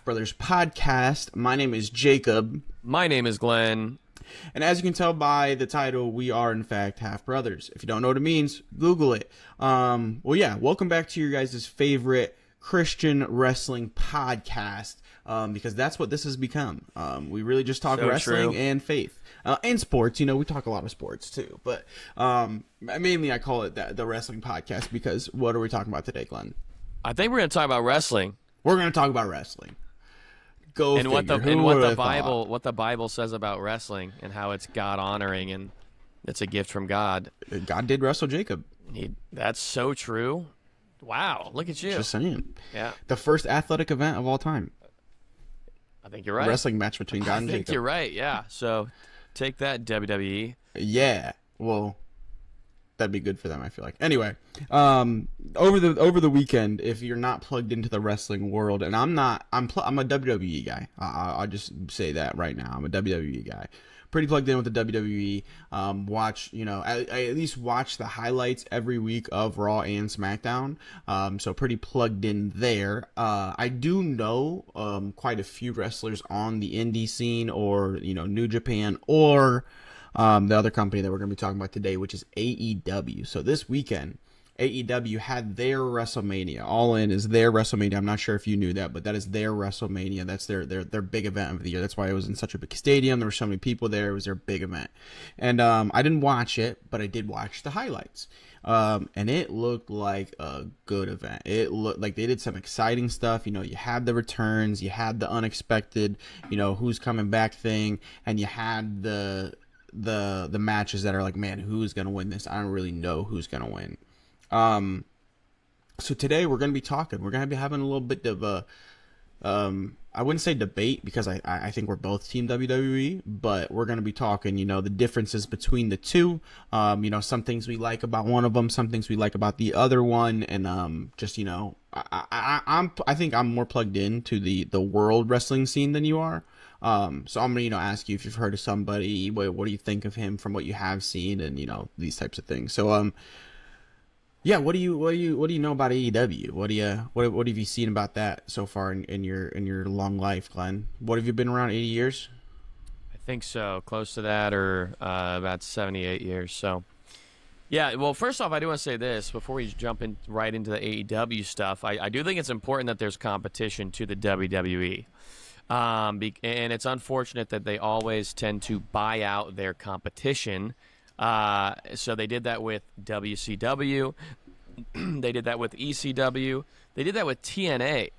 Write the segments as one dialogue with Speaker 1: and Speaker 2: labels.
Speaker 1: Half Brothers podcast. My name is Jacob.
Speaker 2: My name is Glenn.
Speaker 1: And as you can tell by the title, we are in fact half brothers. If you don't know what it means, Google it. Welcome back to your guys' favorite Christian wrestling podcast, because that's what this has become. We really just talk wrestling and faith. And sports. You know, we talk a lot of sports too. But mainly I call it the wrestling podcast because what are we talking about today, Glenn?
Speaker 2: I think we're going to talk about wrestling.
Speaker 1: We're going to talk about wrestling.
Speaker 2: What the Bible says about wrestling and how it's God honoring and it's a gift from God.
Speaker 1: God did wrestle Jacob.
Speaker 2: That's so true. Wow, look at you.
Speaker 1: Just saying.
Speaker 2: Yeah.
Speaker 1: The first athletic event of all time.
Speaker 2: I think you're right.
Speaker 1: A wrestling match between God and Jacob.
Speaker 2: I think you're right. Yeah. So take that, WWE.
Speaker 1: Yeah. Well, that'd be good for them, I feel like. Anyway, over the weekend, if you're not plugged into the wrestling world, and I'm a WWE guy. I'll just say that right now. I'm a WWE guy. Pretty plugged in with the WWE. I at least watch the highlights every week of Raw and SmackDown. So pretty plugged in there. I do know quite a few wrestlers on the indie scene, or New Japan, or the other company that we're going to be talking about today, which is AEW. So this weekend, AEW had their WrestleMania. All In is their WrestleMania. I'm not sure if you knew that, but that is their WrestleMania. That's their big event of the year. That's why it was in such a big stadium. There were so many people there. It was their big event. And I didn't watch it, but I did watch the highlights. And it looked like a good event. It looked like they did some exciting stuff. You had the returns, you had the unexpected, who's coming back thing, and you had the matches that are like, man, who's going to win this? I don't really know who's going to win. So today we're going to be talking. We're going to be having a little bit of a, I wouldn't say debate because I think we're both Team WWE, but we're going to be talking, the differences between the two, some things we like about one of them, some things we like about the other one. And, I think I'm more plugged into the world wrestling scene than you are. So I'm going to, ask you if you've heard of somebody, what do you think of him from what you have seen, and, these types of things. So, yeah, what do you know about AEW? What have you seen about that so far in your long life, Glenn? What have you been around 80 years?
Speaker 2: I think so, close to that, or about 78 years. So, yeah. Well, first off, I do want to say this before we jump right into the AEW stuff. I do think it's important that there's competition to the WWE. And it's unfortunate that they always tend to buy out their competition. So they did that with WCW. They did that with ECW. They did that with TNA.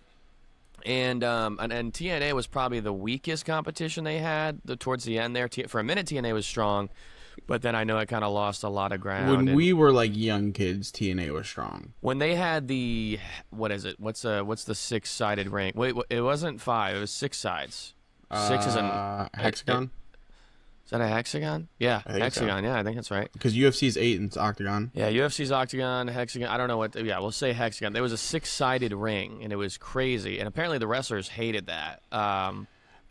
Speaker 2: And TNA was probably the weakest competition they had towards the end there. For a minute, TNA was strong, but then I know it kind of lost a lot of ground.
Speaker 1: When we were like young kids, TNA was strong.
Speaker 2: When they had the, what is it? What's the 6-sided ring? Wait, it wasn't 5. It was 6 sides. 6 is a
Speaker 1: hexagon.
Speaker 2: Is that a hexagon? Yeah, hexagon. So. Yeah, I think that's right.
Speaker 1: Because UFC's 8 and it's octagon.
Speaker 2: Yeah, UFC's octagon, hexagon. I don't know what. Yeah, we'll say hexagon. There was a 6-sided ring, and it was crazy. And apparently the wrestlers hated that.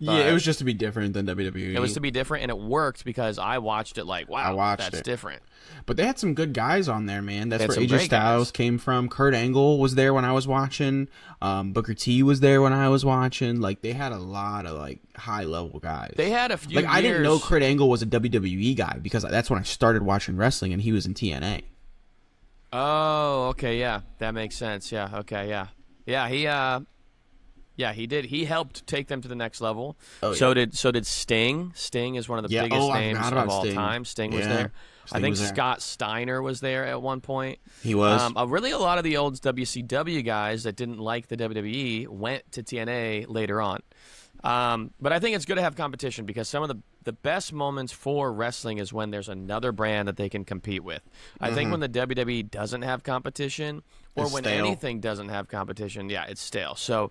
Speaker 1: It was just to be different than WWE.
Speaker 2: It was to be different, and it worked because I watched it like, wow, that's different.
Speaker 1: But they had some good guys on there, man. That's where AJ Styles came from. Kurt Angle was there when I was watching. Booker T was there when I was watching. Like, they had a lot of like high level guys.
Speaker 2: They had a few.
Speaker 1: I didn't know Kurt Angle was a WWE guy because that's when I started watching wrestling, and he was in TNA.
Speaker 2: Oh, okay, yeah, that makes sense. Yeah, okay, yeah. Yeah, he did. He helped take them to the next level. Oh, yeah. So did Sting. Sting is one of the biggest names of all time. Sting was there. I think Scott Steiner was there at one point.
Speaker 1: He was.
Speaker 2: Really, a lot of the old WCW guys that didn't like the WWE went to TNA later on. But I think it's good to have competition because some of the best moments for wrestling is when there's another brand that they can compete with. I think when the WWE doesn't have competition, or when anything doesn't have competition, yeah, it's stale. So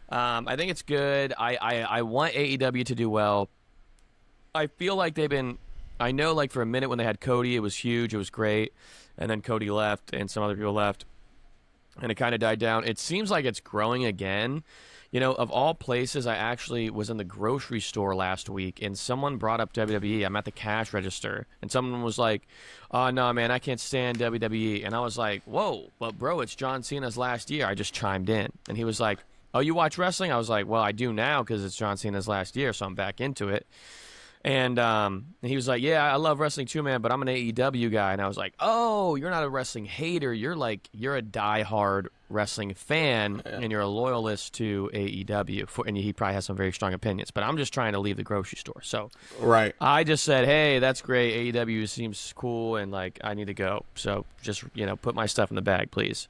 Speaker 2: I think it's good. I want AEW to do well. I feel like they've been... I know, like, for a minute when they had Cody, it was huge, it was great, and then Cody left, and some other people left, and it kind of died down. It seems like it's growing again. Of all places, I actually was in the grocery store last week, and someone brought up WWE. I'm at the cash register, and someone was like, oh, no, man, I can't stand WWE. And I was like, whoa, but, bro, it's John Cena's last year. I just chimed in, and he was like, "Oh, you watch wrestling?" I was like, "Well, I do now because it's John Cena's last year, so I'm back into it." And he was like, "Yeah, I love wrestling too, man, but I'm an AEW guy." And I was like, "Oh, you're not a wrestling hater. You're a diehard wrestling fan, and you're a loyalist to AEW." And he probably has some very strong opinions. But I'm just trying to leave the grocery store, so
Speaker 1: Right.
Speaker 2: I just said, "Hey, that's great. AEW seems cool, and like I need to go. So just put my stuff in the bag, please."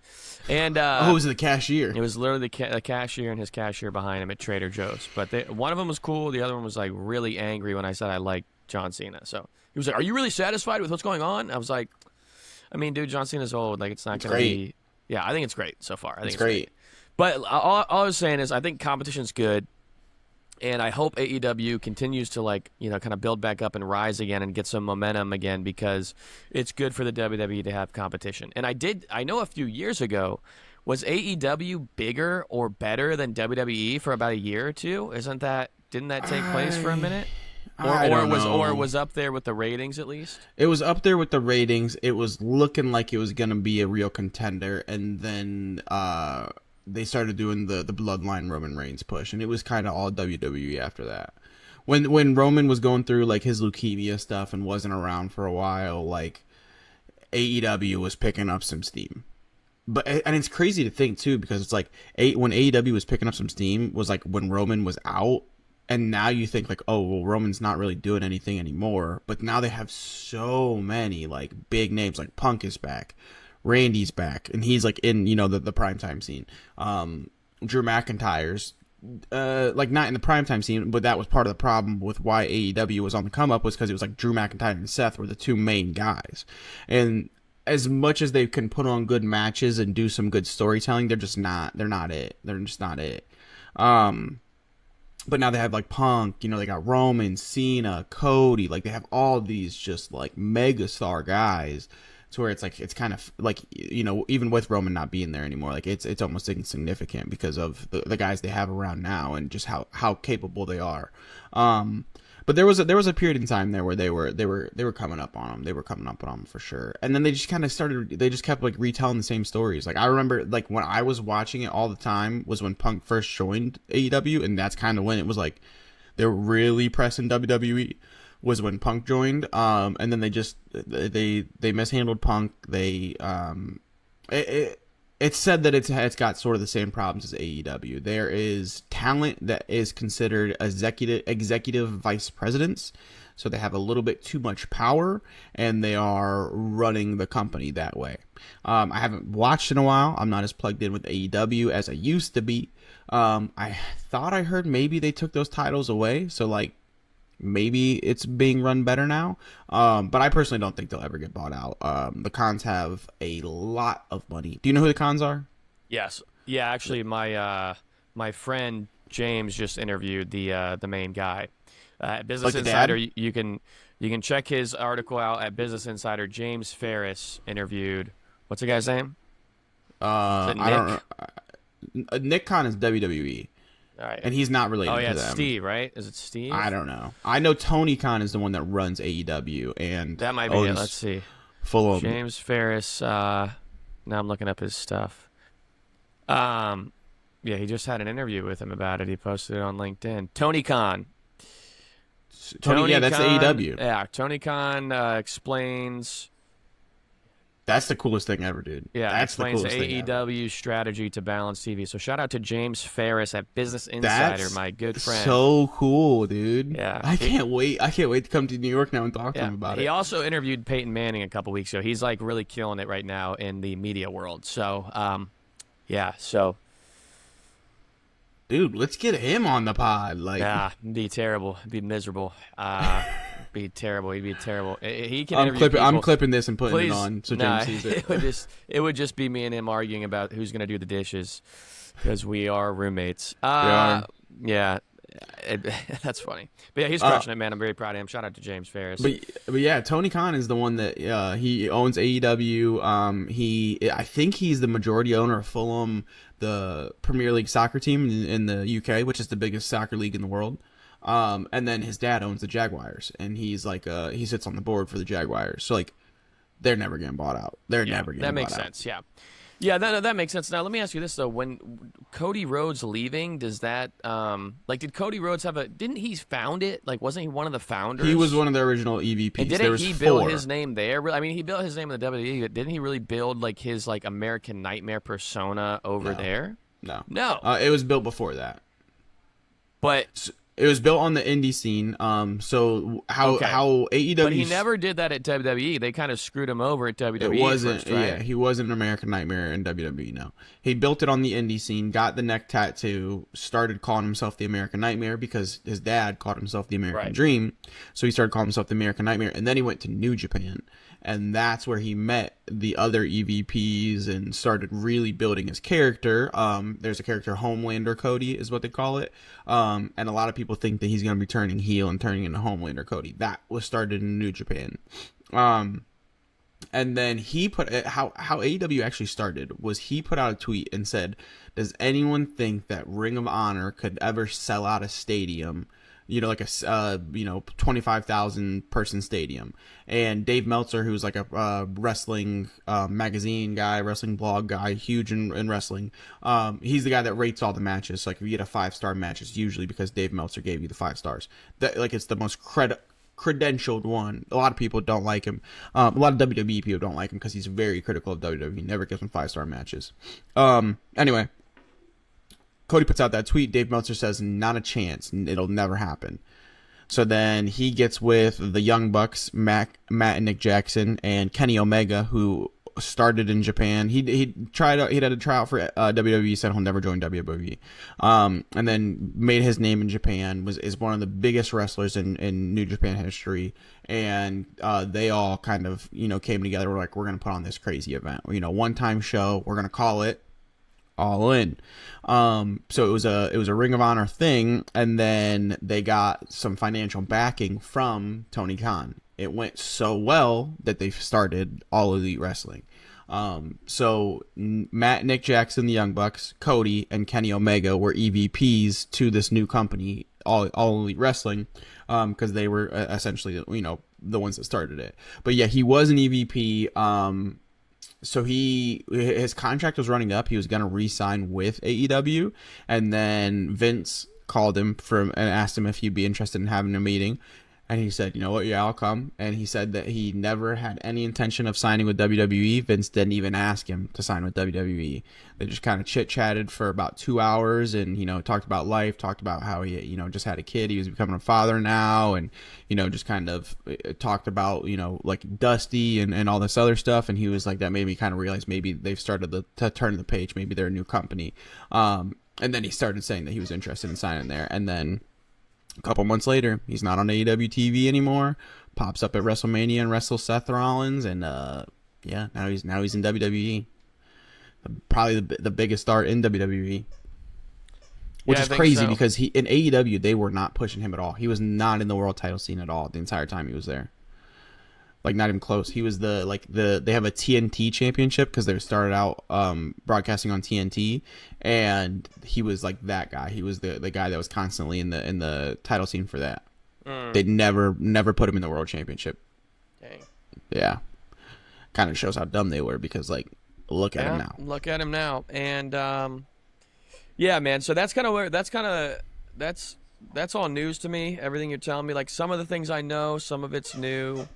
Speaker 2: And
Speaker 1: Oh, it was the cashier.
Speaker 2: it was literally the cashier and his cashier behind him at Trader Joe's. But one of them was cool. The other one was like really angry when I said I liked John Cena. So he was like, "Are you really satisfied with what's going on?" I was like, "I mean, dude, John Cena's old. Like, it's not going to be." Yeah, I think it's great so far. I think it's great. But all I was saying is, I think competition's good, and I hope AEW continues to kind of build back up and rise again and get some momentum again, because it's good for the WWE to have competition. And I know a few years ago, was AEW bigger or better than WWE for about a year or two? Didn't that take place for a minute?
Speaker 1: I don't know.
Speaker 2: Or it was up there with the ratings at least?
Speaker 1: It was up there with the ratings. It was looking like it was going to be a real contender, and then they started doing the Bloodline Roman Reigns push, and it was kind of all WWE after that. When Roman was going through like his leukemia stuff and wasn't around for a while, like AEW was picking up some steam. And it's crazy to think too, because it's like when AEW was picking up some steam was like when Roman was out, and now you think like, oh well, Roman's not really doing anything anymore. But now they have so many like big names, like Punk is back, Randy's back, and he's like in the primetime scene. Drew McIntyre's like not in the primetime scene, but that was part of the problem with why AEW was on the come up, was because it was like Drew McIntyre and Seth were the two main guys, and as much as they can put on good matches and do some good storytelling, they're just not. They're not it. They're just not it. But now they have like Punk. They got Roman, Cena, Cody. Like they have all these just like mega star guys. To where it's like it's kind of like even with Roman not being there anymore, like it's almost insignificant because of the guys they have around now and just how capable they are. But there was a period in time there where they were coming up on them. They were coming up on them for sure. And then they just kind of kept like retelling the same stories. Like I remember like when I was watching it all the time was when Punk first joined AEW, and that's kind of when it was like they were really pressing WWE, was when Punk joined. And then they mishandled Punk. It's said that it's got sort of the same problems as AEW. There is talent that is considered executive vice presidents, so they have a little bit too much power, and they are running the company that way. I haven't watched in a while. I'm not as plugged in with AEW as I used to be. I thought I heard maybe they took those titles away, so like maybe it's being run better now. But I personally don't think they'll ever get bought out. The Khans have a lot of money. Do you know who the Khans are?
Speaker 2: Yes. Yeah, actually my friend James just interviewed the main guy. Business
Speaker 1: Like the
Speaker 2: Insider,
Speaker 1: dad?
Speaker 2: you can check his article out at Business Insider. James Ferris interviewed, what's the guy's name? Is it Nick?
Speaker 1: I don't know. Nick Khan is WWE.
Speaker 2: All right.
Speaker 1: And he's not related
Speaker 2: Oh yeah,
Speaker 1: to
Speaker 2: it's
Speaker 1: them.
Speaker 2: Steve, right? Is it Steve?
Speaker 1: I don't know. I know Tony Khan is the one that runs AEW, and
Speaker 2: That might be it. Let's see.
Speaker 1: Fulham.
Speaker 2: James Ferris. Now I'm looking up his stuff. Yeah, he just had an interview with him about it. He posted it on LinkedIn. Tony Khan.
Speaker 1: Yeah, that's
Speaker 2: Khan,
Speaker 1: AEW.
Speaker 2: Yeah, Tony Khan explains.
Speaker 1: That's the coolest thing ever, dude.
Speaker 2: Yeah,
Speaker 1: That's the
Speaker 2: explains
Speaker 1: coolest thing ever.
Speaker 2: AEW's strategy to balance TV. So shout out to James Ferris at Business Insider,
Speaker 1: That's
Speaker 2: my good friend.
Speaker 1: so cool, dude.
Speaker 2: Yeah.
Speaker 1: I can't wait. I can't wait to come to New York now and talk to
Speaker 2: Yeah.
Speaker 1: him about
Speaker 2: He
Speaker 1: it.
Speaker 2: also interviewed Peyton Manning a couple weeks ago. He's like really killing it right now in the media world. So, yeah. So,
Speaker 1: Dude, let's get him on the pod. Like,
Speaker 2: yeah, it'd be terrible. It'd be miserable. Be terrible. He'd be terrible. He can
Speaker 1: I'm
Speaker 2: interview people.
Speaker 1: clipping this and putting
Speaker 2: Please,
Speaker 1: it on so
Speaker 2: nah,
Speaker 1: James sees it.
Speaker 2: it would just be me and him arguing about who's gonna do the dishes because we are roommates.
Speaker 1: are.
Speaker 2: Yeah, that's funny. But yeah, he's crushing it, man. I'm very proud of him. Shout out to James Ferris.
Speaker 1: But yeah, Tony Khan is the one that he owns AEW. I think he's the majority owner of Fulham, the Premier League soccer team in the UK, which is the biggest soccer league in the world. And then his dad owns the Jaguars, and he's like he sits on the board for the Jaguars. So like they're never getting bought out. They're never getting bought out.
Speaker 2: That makes sense. Yeah. Yeah, that makes sense. Now, let me ask you this though: when Cody Rhodes leaving, does that like did Cody Rhodes have a? Didn't he found it? Like, wasn't he one of the
Speaker 1: He was
Speaker 2: founders?
Speaker 1: one of the original
Speaker 2: And
Speaker 1: EVPs. There
Speaker 2: didn't
Speaker 1: was
Speaker 2: he build his
Speaker 1: four.
Speaker 2: name there? I mean, he built his name in the WWE, but didn't he really build like his like American Nightmare persona over
Speaker 1: No,
Speaker 2: there?
Speaker 1: no.
Speaker 2: No,
Speaker 1: It was built before that.
Speaker 2: but
Speaker 1: It was built on the indie scene. So
Speaker 2: okay.
Speaker 1: how
Speaker 2: But he
Speaker 1: AEW
Speaker 2: never did that at WWE. They kind of screwed him over at
Speaker 1: it
Speaker 2: WWE at
Speaker 1: wasn't.
Speaker 2: first, right?
Speaker 1: Yeah, he wasn't an American Nightmare in WWE. No, he built it on the indie scene. Got the neck tattoo. Started calling himself the American Nightmare because his dad called himself the American
Speaker 2: Right.
Speaker 1: Dream. So he started calling himself the American Nightmare, and then he went to New Japan, and that's where he met the other EVPs and started really building his character. There's a character, Homelander Cody is what they call it, and a lot of people think that he's going to be turning heel and turning into Homelander Cody. That was started in New Japan. And then he put how AEW actually started was he put out a tweet and said, "Does anyone think that Ring of Honor could ever sell out a stadium?" Like a 25,000 person stadium. And Dave Meltzer, who's like a wrestling magazine guy, wrestling blog guy, huge in wrestling, he's the guy that rates all the matches. So like if you get a 5-star match, it's usually because Dave Meltzer gave you the 5 stars. That like it's the most credentialed one. A lot of people don't like him. A lot of WWE people don't like him because he's very critical of WWE. He never gives them 5-star matches. Anyway, Cody puts out that tweet. Dave Meltzer says, "Not a chance. It'll never happen." So then he gets with the Young Bucks, Matt and Nick Jackson, and Kenny Omega, who started in Japan. He had a tryout for WWE, said he'll never join WWE, and then made his name in Japan. Is one of the biggest wrestlers in New Japan history, and they all kind of came together. We're like, we're gonna put on this crazy event, one time show. We're gonna call it All In. So it was a Ring of Honor thing, and then they got some financial backing from Tony Khan. It went so well that they started All Elite Wrestling. So Matt, Nick Jackson, the Young Bucks, Cody, and Kenny Omega were EVPs to this new company, All Elite Wrestling, because they were essentially the ones that started it. But yeah, he was an EVP. So his contract was running up. He was gonna re-sign with AEW, and then Vince called him and asked him if he'd be interested in having a meeting. And he said, "You know what? Yeah, I'll come." And he said that he never had any intention of signing with WWE. Vince didn't even ask him to sign with WWE. They just kind of chit-chatted for about 2 hours and, talked about life, talked about how he, just had a kid. He was becoming a father now. And, just kind of talked about, like Dusty and all this other stuff. And he was like, that made me kind of realize maybe they've started to turn the page. Maybe they're a new company. And then he started saying that he was interested in signing there. And then a couple months later, he's not on AEW TV anymore. Pops up at WrestleMania and wrestles Seth Rollins, and now he's in WWE. Probably the biggest star in WWE, which is crazy because he in AEW they were not pushing him at all. He was not in the world title scene at all the entire time he was there. Like not even close. He was they have a TNT championship because they started out broadcasting on TNT, and he was like that guy. He was the guy that was constantly in the title scene for that. They'd never put him in the world championship.
Speaker 2: Dang.
Speaker 1: Yeah, kind of shows how dumb they were because look at him now.
Speaker 2: Look at him now, and yeah, man. So that's kind of that's all news to me. Everything you're telling me, like some of the things I know, some of it's new.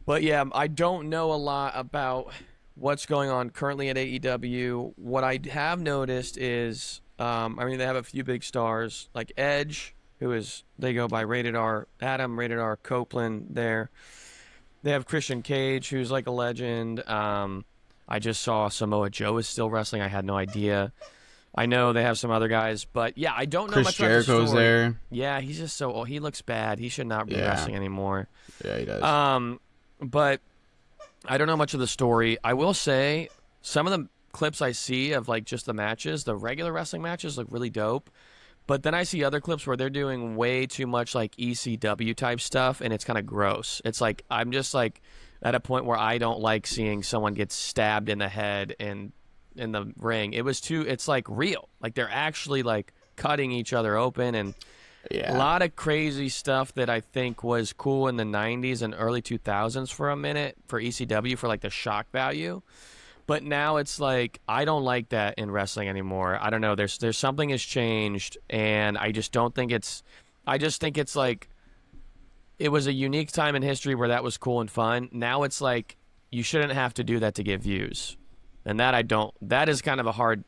Speaker 2: But yeah, I don't know a lot about what's going on currently at AEW. What I have noticed is, they have a few big stars like Edge, they go by Rated R, Adam, Rated R, Copeland there. They have Christian Cage, who's like a legend. I just saw Samoa Joe is still wrestling. I had no idea. I know they have some other guys, but yeah, I don't know
Speaker 1: Chris
Speaker 2: much
Speaker 1: Jericho's
Speaker 2: about the story.
Speaker 1: there.
Speaker 2: Yeah, he's just so old. He looks bad. He should not be wrestling anymore.
Speaker 1: Yeah, he does.
Speaker 2: But I don't know much of the story. I will say some of the clips I see of like just the matches, the regular wrestling matches look really dope. But then I see other clips where they're doing way too much like ECW type stuff, and it's kind of gross. It's like I'm just like at a point where I don't like seeing someone get stabbed in the head in the ring. It's like real. Like they're actually like cutting each other open and a lot of crazy stuff that I think was cool in the 90s and early 2000s for a minute for ECW for like the shock value. But now it's like I don't like that in wrestling anymore. I don't know. There's something has changed, and I just don't think it's. I just think it's like it was a unique time in history where that was cool and fun. Now it's like you shouldn't have to do that to get views, and that I don't. That is kind of a hard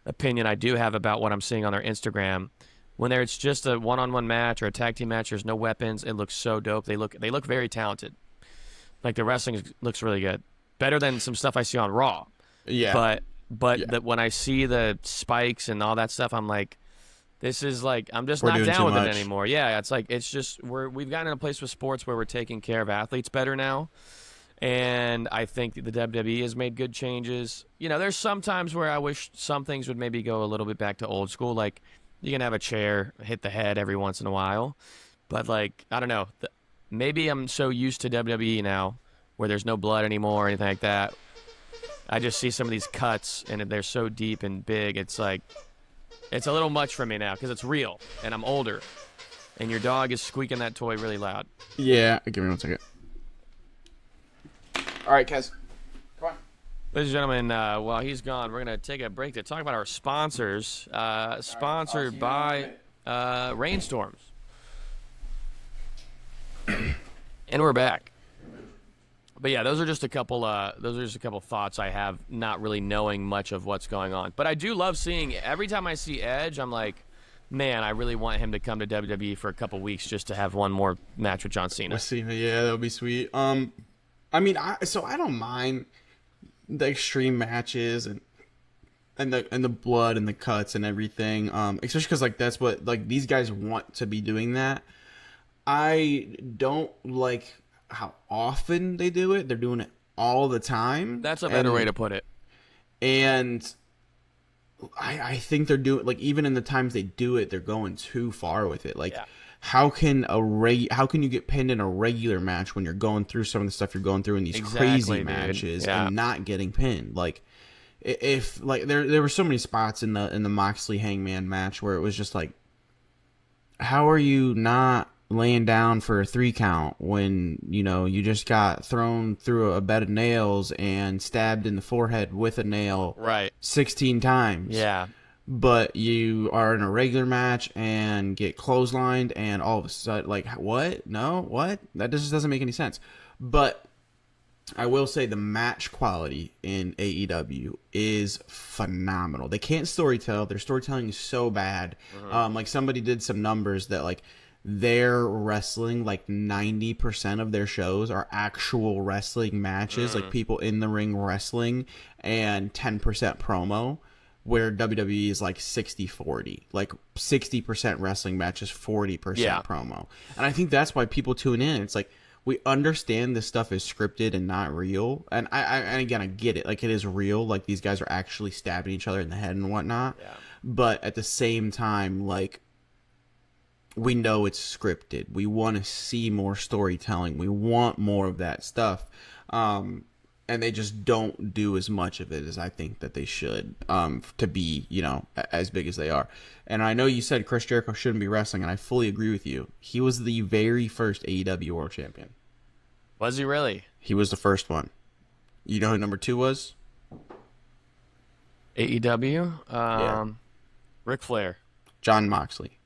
Speaker 2: opinion I do have about what I'm seeing on their Instagram. When it's just a one-on-one match or a tag team match, there's no weapons. It looks so dope. They look very talented. Like the wrestling looks really good. Better than some stuff I see on Raw.
Speaker 1: Yeah.
Speaker 2: But
Speaker 1: Yeah.
Speaker 2: when I see the spikes and all that stuff, I'm like, this is like I'm just
Speaker 1: We're
Speaker 2: not
Speaker 1: doing
Speaker 2: down
Speaker 1: too
Speaker 2: with
Speaker 1: much.
Speaker 2: it anymore. Yeah, it's like it's just we've gotten in a place with sports where we're taking care of athletes better now. And I think the WWE has made good changes. You know, there's some times where I wish some things would maybe go a little bit back to old school. Like you can have a chair hit the head every once in a while. But like, I don't know. Maybe I'm so used to WWE now where there's no blood anymore or anything like that. I just see some of these cuts, and they're so deep and big. It's like, it's a little much for me now because it's real, and I'm older. And your dog is squeaking that toy really loud.
Speaker 1: Yeah. Give me 1 second. All right, Kez. Come on.
Speaker 2: Ladies and gentlemen, while he's gone, we're going to take a break to talk about our sponsors. Sponsored by Rainstorms. And we're back. But yeah, those are just a couple thoughts I have, not really knowing much of what's going on. But I do love seeing every time I see Edge, I'm like, man, I really want him to come to WWE for a couple weeks just to have one more match with John Cena.
Speaker 1: Yeah, that would be sweet. I mean, I don't mind the extreme matches and the blood and the cuts and everything. Especially because like that's what like these guys want to be doing that. I don't like how often they do it. They're doing it all the time.
Speaker 2: That's a better way to put it.
Speaker 1: And I think they're doing like even in the times they do it, they're going too far with it. Like, how can you get pinned in a regular match when you're going through some of the stuff you're going through in these crazy matches and not getting pinned? Like, if like there were so many spots in the Moxley Hangman match where it was just like, how are you not laying down for a 3 count when you just got thrown through a bed of nails and stabbed in the forehead with a nail 16 times, but you are in a regular match and get clotheslined and all of a sudden like what that just doesn't make any sense. But I will say the match quality in AEW is phenomenal. They can't storytell. Their storytelling is so bad. Like somebody did some numbers that like their wrestling, like 90% of their shows are actual wrestling matches, like people in the ring wrestling, and 10% promo, where WWE is like 60-40, like 60% wrestling matches, 40% promo. And I think that's why people tune in. It's like, we understand this stuff is scripted and not real. And and again, I get it. Like, it is real. Like, these guys are actually stabbing each other in the head and whatnot. But at the same time, like, we know it's scripted. We want to see more storytelling. We want more of that stuff. And they just don't do as much of it as I think that they should, to be, as big as they are. And I know you said Chris Jericho shouldn't be wrestling, and I fully agree with you. He was the very first AEW World Champion.
Speaker 2: Was he really?
Speaker 1: He was the first one. You know who number 2 was?
Speaker 2: AEW? Ric Flair.
Speaker 1: John Moxley.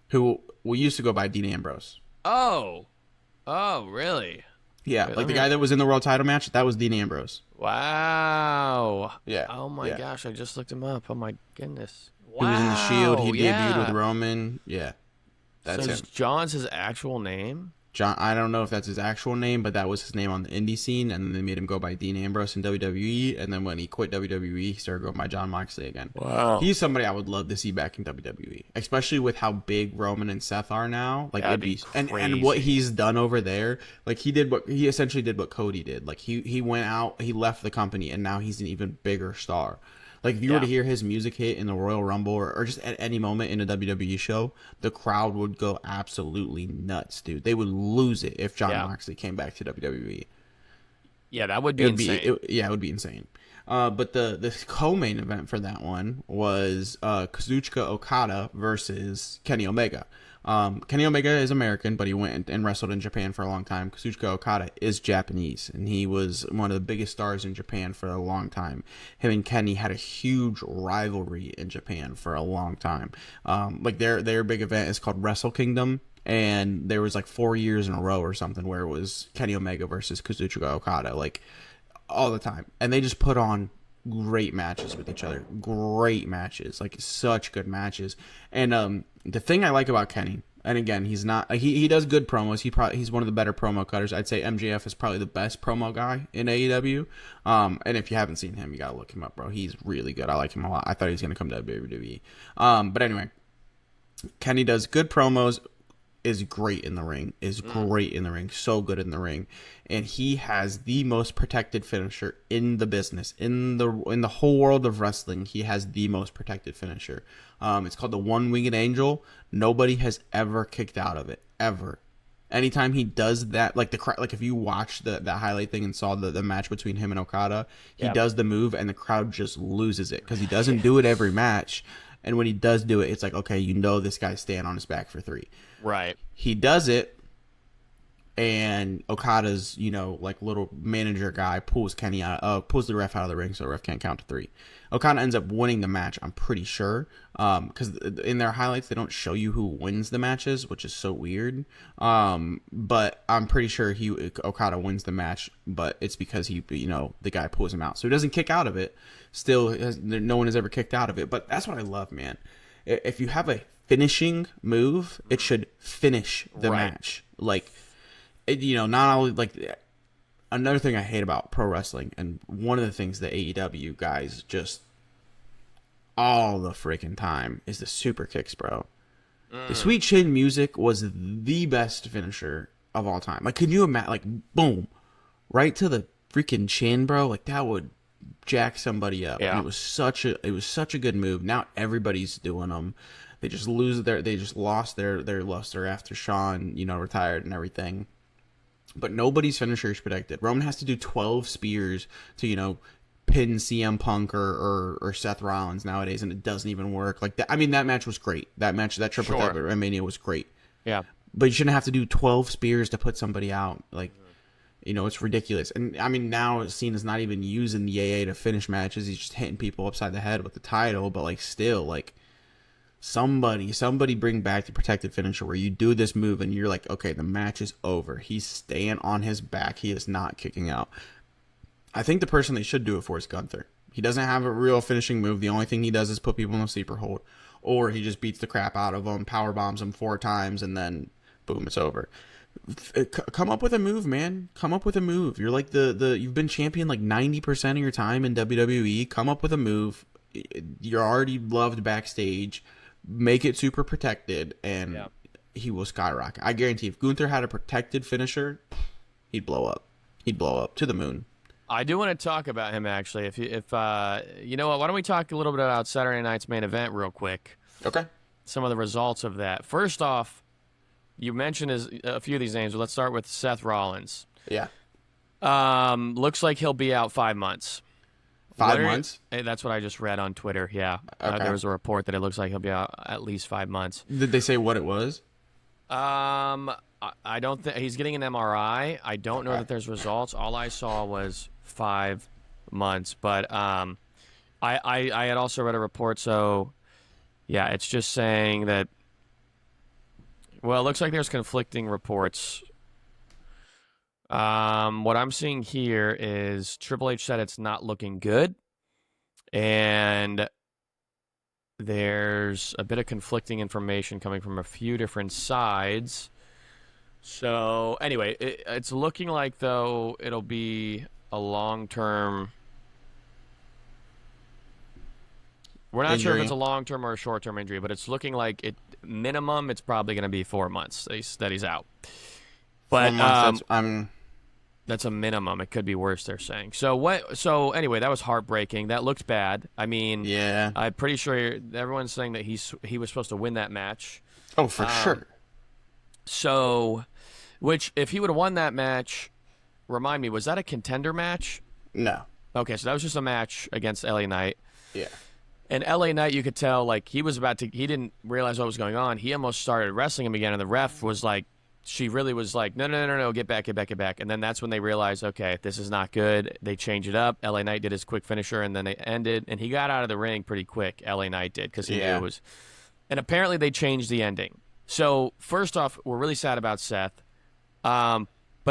Speaker 1: Who we used to go by Dean Ambrose.
Speaker 2: Oh, really?
Speaker 1: Yeah, like the guy that was in the world title match, that was Dean Ambrose.
Speaker 2: Wow.
Speaker 1: Yeah.
Speaker 2: Oh my gosh, I just looked him up. Oh my goodness.
Speaker 1: Wow. He was in the Shield. He debuted with Roman. Yeah. That's him.
Speaker 2: John's his actual name?
Speaker 1: John, I don't know if that's his actual name, but that was his name on the indie scene, and then they made him go by Dean Ambrose in WWE, and then when he quit WWE, he started going by John Moxley again.
Speaker 2: Wow.
Speaker 1: He's somebody I would love to see back in WWE, especially with how big Roman and Seth are now. Like,
Speaker 2: that'd be crazy.
Speaker 1: And what he's done over there. Like, he essentially did what Cody did. Like, he went out, he left the company, and now he's an even bigger star. Like, if you were to hear his music hit in the Royal Rumble or just at any moment in a WWE show, the crowd would go absolutely nuts, dude. They would lose it if John Moxley came back to WWE.
Speaker 2: Yeah, that would
Speaker 1: It
Speaker 2: be
Speaker 1: would be,
Speaker 2: insane.
Speaker 1: yeah, it would be insane. But the co-main event for that one was Kazuchika Okada versus Kenny Omega. Kenny Omega is American, but he went and wrestled in Japan for a long time. Kazuchika Okada is Japanese, and he was one of the biggest stars in Japan for a long time. Him and Kenny had a huge rivalry in Japan for a long time. Like their big event is called Wrestle Kingdom, and there was like 4 years in a row or something where it was Kenny Omega versus Kazuchika Okada, like all the time, and they just put on great matches with each other. Great matches, like such good matches. And the thing I like about Kenny, and again, he's not he does good promos. He's one of the better promo cutters. I'd say MJF is probably the best promo guy in AEW. And if you haven't seen him, you gotta look him up, bro. He's really good. I like him a lot. I thought he was gonna come to WWE. But anyway, Kenny does good promos, is great in the ring, so good in the ring, and he has the most protected finisher in the business, in the whole world of wrestling. He has the most protected finisher. It's called the One-Winged Angel. Nobody has ever kicked out of it, ever. Anytime he does that, like like if you watch that highlight thing and saw the match between him and Okada, he does the move and the crowd just loses it because he doesn't do it every match. And when he does do it, it's like, okay, this guy's staying on his back for 3.
Speaker 2: Right.
Speaker 1: He does it, and Okada's, like little manager guy pulls pulls the ref out of the ring so the ref can't count to 3. Okada ends up winning the match, I'm pretty sure, because in their highlights they don't show you who wins the matches, which is so weird. But I'm pretty sure Okada wins the match, but it's because the guy pulls him out, so he doesn't kick out of it. Still, no one has ever kicked out of it. But that's what I love, man. If you have a finishing move, it should finish the match. Like, not only like. Another thing I hate about pro wrestling, and one of the things the AEW guys just all the freaking time, is the super kicks, bro. The Sweet Chin Music was the best finisher of all time. Like, can you imagine? Like, boom, right to the freaking chin, bro. Like, that would jack somebody up.
Speaker 2: Yeah.
Speaker 1: And it was such a good move. Now everybody's doing them. They just lost their luster after Shawn, retired and everything. But nobody's finisher is protected. Roman has to do 12 spears to, pin CM Punk or Seth Rollins nowadays, and it doesn't even work. Like that. I mean, that match was great. That triple threat at Mania was great.
Speaker 2: Yeah.
Speaker 1: But you shouldn't have to do 12 spears to put somebody out. Like, it's ridiculous. And I mean, now Cena's not even using the AA to finish matches. He's just hitting people upside the head with the title. But like, still, like, somebody bring back the protected finisher where you do this move and you're like, okay, the match is over. He's staying on his back. He is not kicking out. I think the person they should do it for is Gunther. He doesn't have a real finishing move. The only thing he does is put people in a sleeper hold, or he just beats the crap out of them, power bombs them 4 times, and then boom, it's over. Come up with a move, man. Come up with a move. You're like you've been champion like 90% of your time in WWE. Come up with a move. You're already loved backstage. Make it super protected, and he will skyrocket. I guarantee if Gunther had a protected finisher, he'd blow up. He'd blow up to the moon.
Speaker 2: I do want to talk about him, actually. If you know what, why don't we talk a little bit about Saturday night's main event real quick?
Speaker 1: Okay.
Speaker 2: Some of the results of that. First off, you mentioned a few of these names. Let's start with Seth Rollins.
Speaker 1: Yeah.
Speaker 2: Looks like he'll be out 5 months.
Speaker 1: 5 months?
Speaker 2: That's what I just read on Twitter, yeah.
Speaker 1: Okay.
Speaker 2: There was a report that it looks like he'll be out at least 5 months.
Speaker 1: Did they say what it was?
Speaker 2: I don't think he's getting an MRI. I don't know that there's results. All I saw was 5 months. But I had also read a report, so yeah, it's just saying that, well, it looks like there's conflicting reports. What I'm seeing here is Triple H said it's not looking good, and there's a bit of conflicting information coming from a few different sides. So anyway, it's looking like, though, it'll be a long-term. We're not sure if it's a long-term or a short-term injury, but it's looking like minimum it's probably going to be 4 months that he's out. But
Speaker 1: 4 months,
Speaker 2: that's a minimum. It could be worse, they're saying. So anyway, that was heartbreaking. That looked bad. I mean,
Speaker 1: yeah.
Speaker 2: I'm pretty sure everyone's saying that he was supposed to win that match.
Speaker 1: Oh, for sure.
Speaker 2: So, which if he would have won that match, remind me, was that a contender match?
Speaker 1: No.
Speaker 2: Okay, so that was just a match against LA Knight.
Speaker 1: Yeah.
Speaker 2: And LA Knight, you could tell, like, he didn't realize what was going on. He almost started wrestling him again, and the ref was like, she really was like, no, get back. And then that's when they realized, okay, this is not good. They changed it up. LA Knight did his quick finisher, and then they ended. And he got out of the ring pretty quick, LA Knight did, because he knew it was. And apparently they changed the ending. So, first off, we're really sad about Seth. But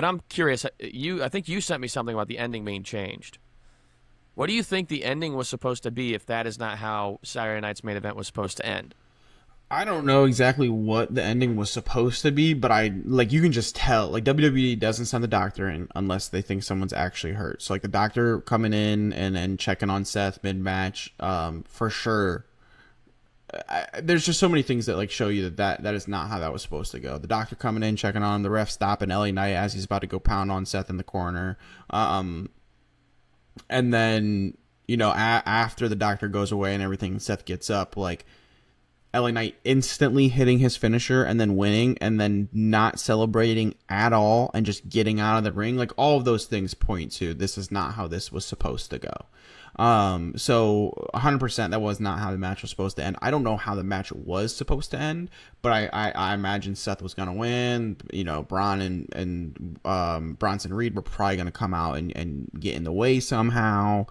Speaker 2: I'm curious. I think you sent me something about the ending being changed. What do you think the ending was supposed to be if that is not how Saturday Night's main event was supposed to end?
Speaker 1: I don't know exactly what the ending was supposed to be, but you can just tell. Like, WWE doesn't send the doctor in unless they think someone's actually hurt. So, like, the doctor coming in and checking on Seth mid-match, for sure. There's just so many things that, like, show you that is not how that was supposed to go. The doctor coming in, checking on him, the ref stopping LA Knight as he's about to go pound on Seth in the corner. And then, after the doctor goes away and everything, Seth gets up, like, LA Knight instantly hitting his finisher and then winning and then not celebrating at all and just getting out of the ring. Like, all of those things point to this is not how this was supposed to go. So 100% that was not how the match was supposed to end. I don't know how the match was supposed to end, but I imagine Seth was going to win. Braun and Bronson Reed were probably going to come out and get in the way somehow.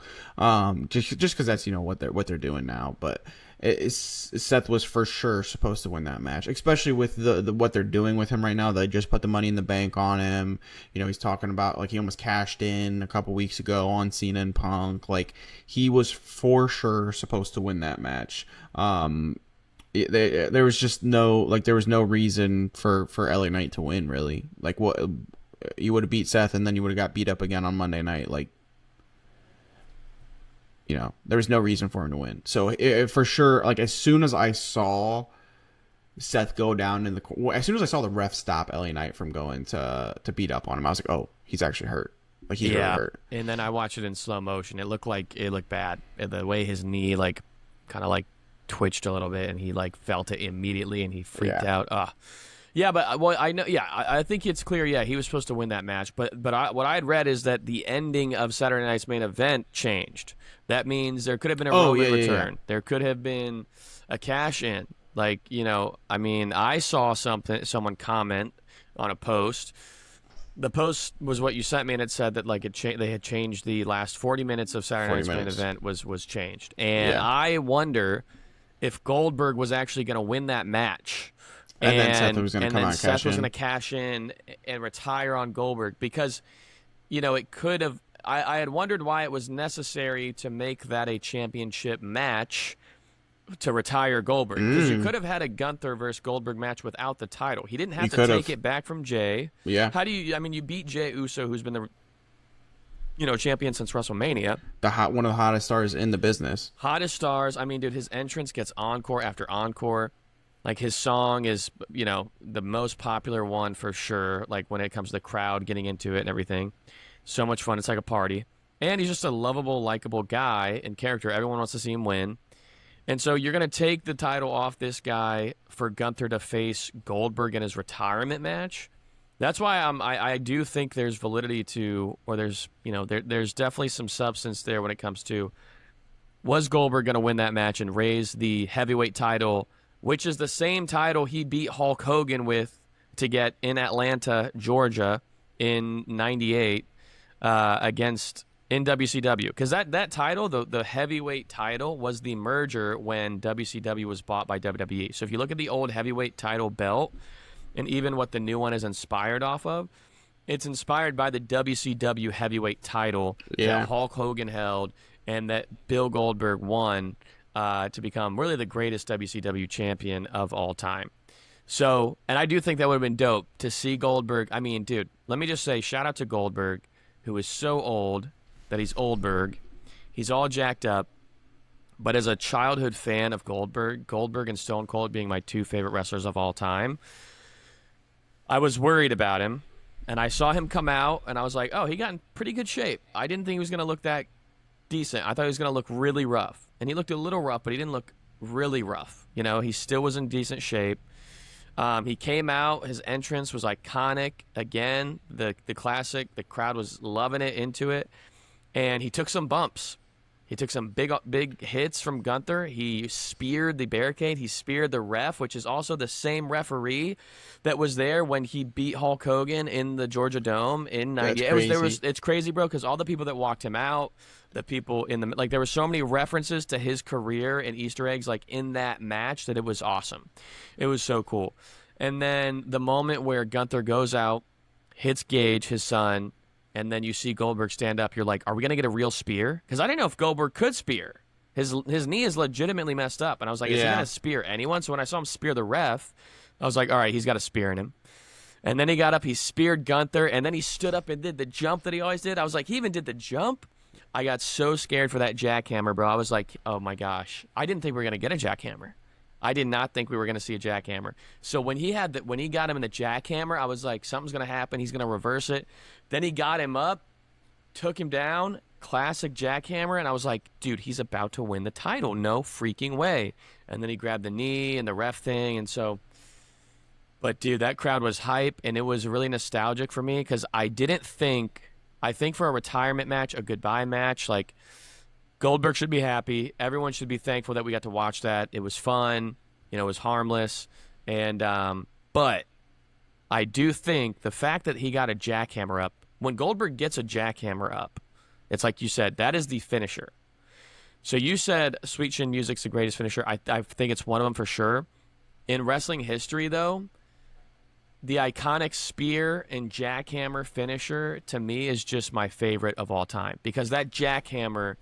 Speaker 1: Just because that's, what they're doing now. But Seth was for sure supposed to win that match, especially with the what they're doing with him right now. They just put the Money in the Bank on him. He's talking about, like, he almost cashed in a couple weeks ago on Cena and Punk. Like, he was for sure supposed to win that match. There was just there was no reason for LA Knight to win, really. Like, what, you would have beat Seth and then you would have got beat up again on Monday night. Like, there was no reason for him to win. So for sure, like, as soon as I saw Seth go down as soon as I saw the ref stop LA Knight from going to beat up on him, I was like, oh, he's actually hurt. Like, he's really hurt.
Speaker 2: And then I watched it in slow motion. It looked bad. The way his knee, like, kind of, like, twitched a little bit, and he, like, felt it immediately, and he freaked out. Yeah, but I know. Yeah, I think it's clear. Yeah, he was supposed to win that match. But what I had read is that the ending of Saturday Night's main event changed. That means there could have been a Roman return. Yeah. There could have been a cash in. Like, I saw someone comment on a post. The post was what you sent me, and it said that, like, they had changed the last 40 minutes of Saturday Night's main event was changed. And I wonder if Goldberg was actually going to win that match.
Speaker 1: And then Seth was going to come out and
Speaker 2: Seth was going to cash in and retire on Goldberg because, it could have. I had wondered why it was necessary to make that a championship match to retire Goldberg, because you could have had a Gunther versus Goldberg match without the title. He didn't have to take it back from Jay.
Speaker 1: Yeah.
Speaker 2: How do you? I mean, you beat Jey Uso, who's been the champion since WrestleMania.
Speaker 1: One of the hottest stars in the business.
Speaker 2: Hottest stars. I mean, dude, his entrance gets encore after encore. Like, his song is, the most popular one for sure. Like, when it comes to the crowd getting into it and everything. So much fun. It's like a party. And he's just a lovable, likable guy and character. Everyone wants to see him win. And so you're going to take the title off this guy for Gunther to face Goldberg in his retirement match. That's why I do think there's validity to, or there's definitely some substance there when it comes to, was Goldberg going to win that match and raise the heavyweight title, which is the same title he beat Hulk Hogan with to get in Atlanta, Georgia in '98 in WCW. Because that title, the heavyweight title, was the merger when WCW was bought by WWE. So if you look at the old heavyweight title belt and even what the new one is inspired off of, it's inspired by the WCW heavyweight title that Hulk Hogan held and that Bill Goldberg won to become really the greatest WCW champion of all time. So, and I do think that would have been dope to see Goldberg. I mean, dude, let me just say, shout out to Goldberg, who is so old that he's Oldberg. He's all jacked up. But as a childhood fan of Goldberg and Stone Cold being my two favorite wrestlers of all time, I was worried about him. And I saw him come out, and I was like, oh, he got in pretty good shape. I didn't think he was going to look that decent. I thought he was going to look really rough. And he looked a little rough, but he didn't look really rough. He still was in decent shape. He came out. His entrance was iconic. Again, the classic. The crowd was loving it, into it, and he took some bumps. He took some big hits from Gunther. He speared the barricade. He speared the ref, which is also the same referee that was there when he beat Hulk Hogan in the Georgia Dome in '90. It's crazy, bro, because all the people that walked him out, the people in the there were so many references to his career and Easter eggs in that match that it was awesome. It was so cool. And then the moment where Gunther goes out, hits Gage, his son, and then you see Goldberg stand up, you're like, are we going to get a real spear? Because I didn't know if Goldberg could spear. His knee is legitimately messed up. And I was like, is he going to spear anyone? So when I saw him spear the ref, I was like, all right, he's got a spear in him. And then he got up, he speared Gunther, and then he stood up and did the jump that he always did. I was like, he even did the jump? I got so scared for that jackhammer, bro. I was like, oh my gosh. I didn't think we were going to get a jackhammer. I did not think we were going to see a jackhammer. So when he got him in the jackhammer, I was like, something's going to happen. He's going to reverse it. Then he got him up, took him down, classic jackhammer, and I was like, dude, he's about to win the title. No freaking way. And then he grabbed the knee and the ref thing, and so. But dude, that crowd was hype, and it was really nostalgic for me because I think for a retirement match, a goodbye match, Goldberg should be happy. Everyone should be thankful that we got to watch that. It was fun. It was harmless. And but I do think the fact that he got a jackhammer up, when Goldberg gets a jackhammer up, it's like you said, that is the finisher. So you said Sweet Chin Music's the greatest finisher. I think it's one of them for sure. In wrestling history, though, the iconic spear and jackhammer finisher, to me, is just my favorite of all time. Because that jackhammer,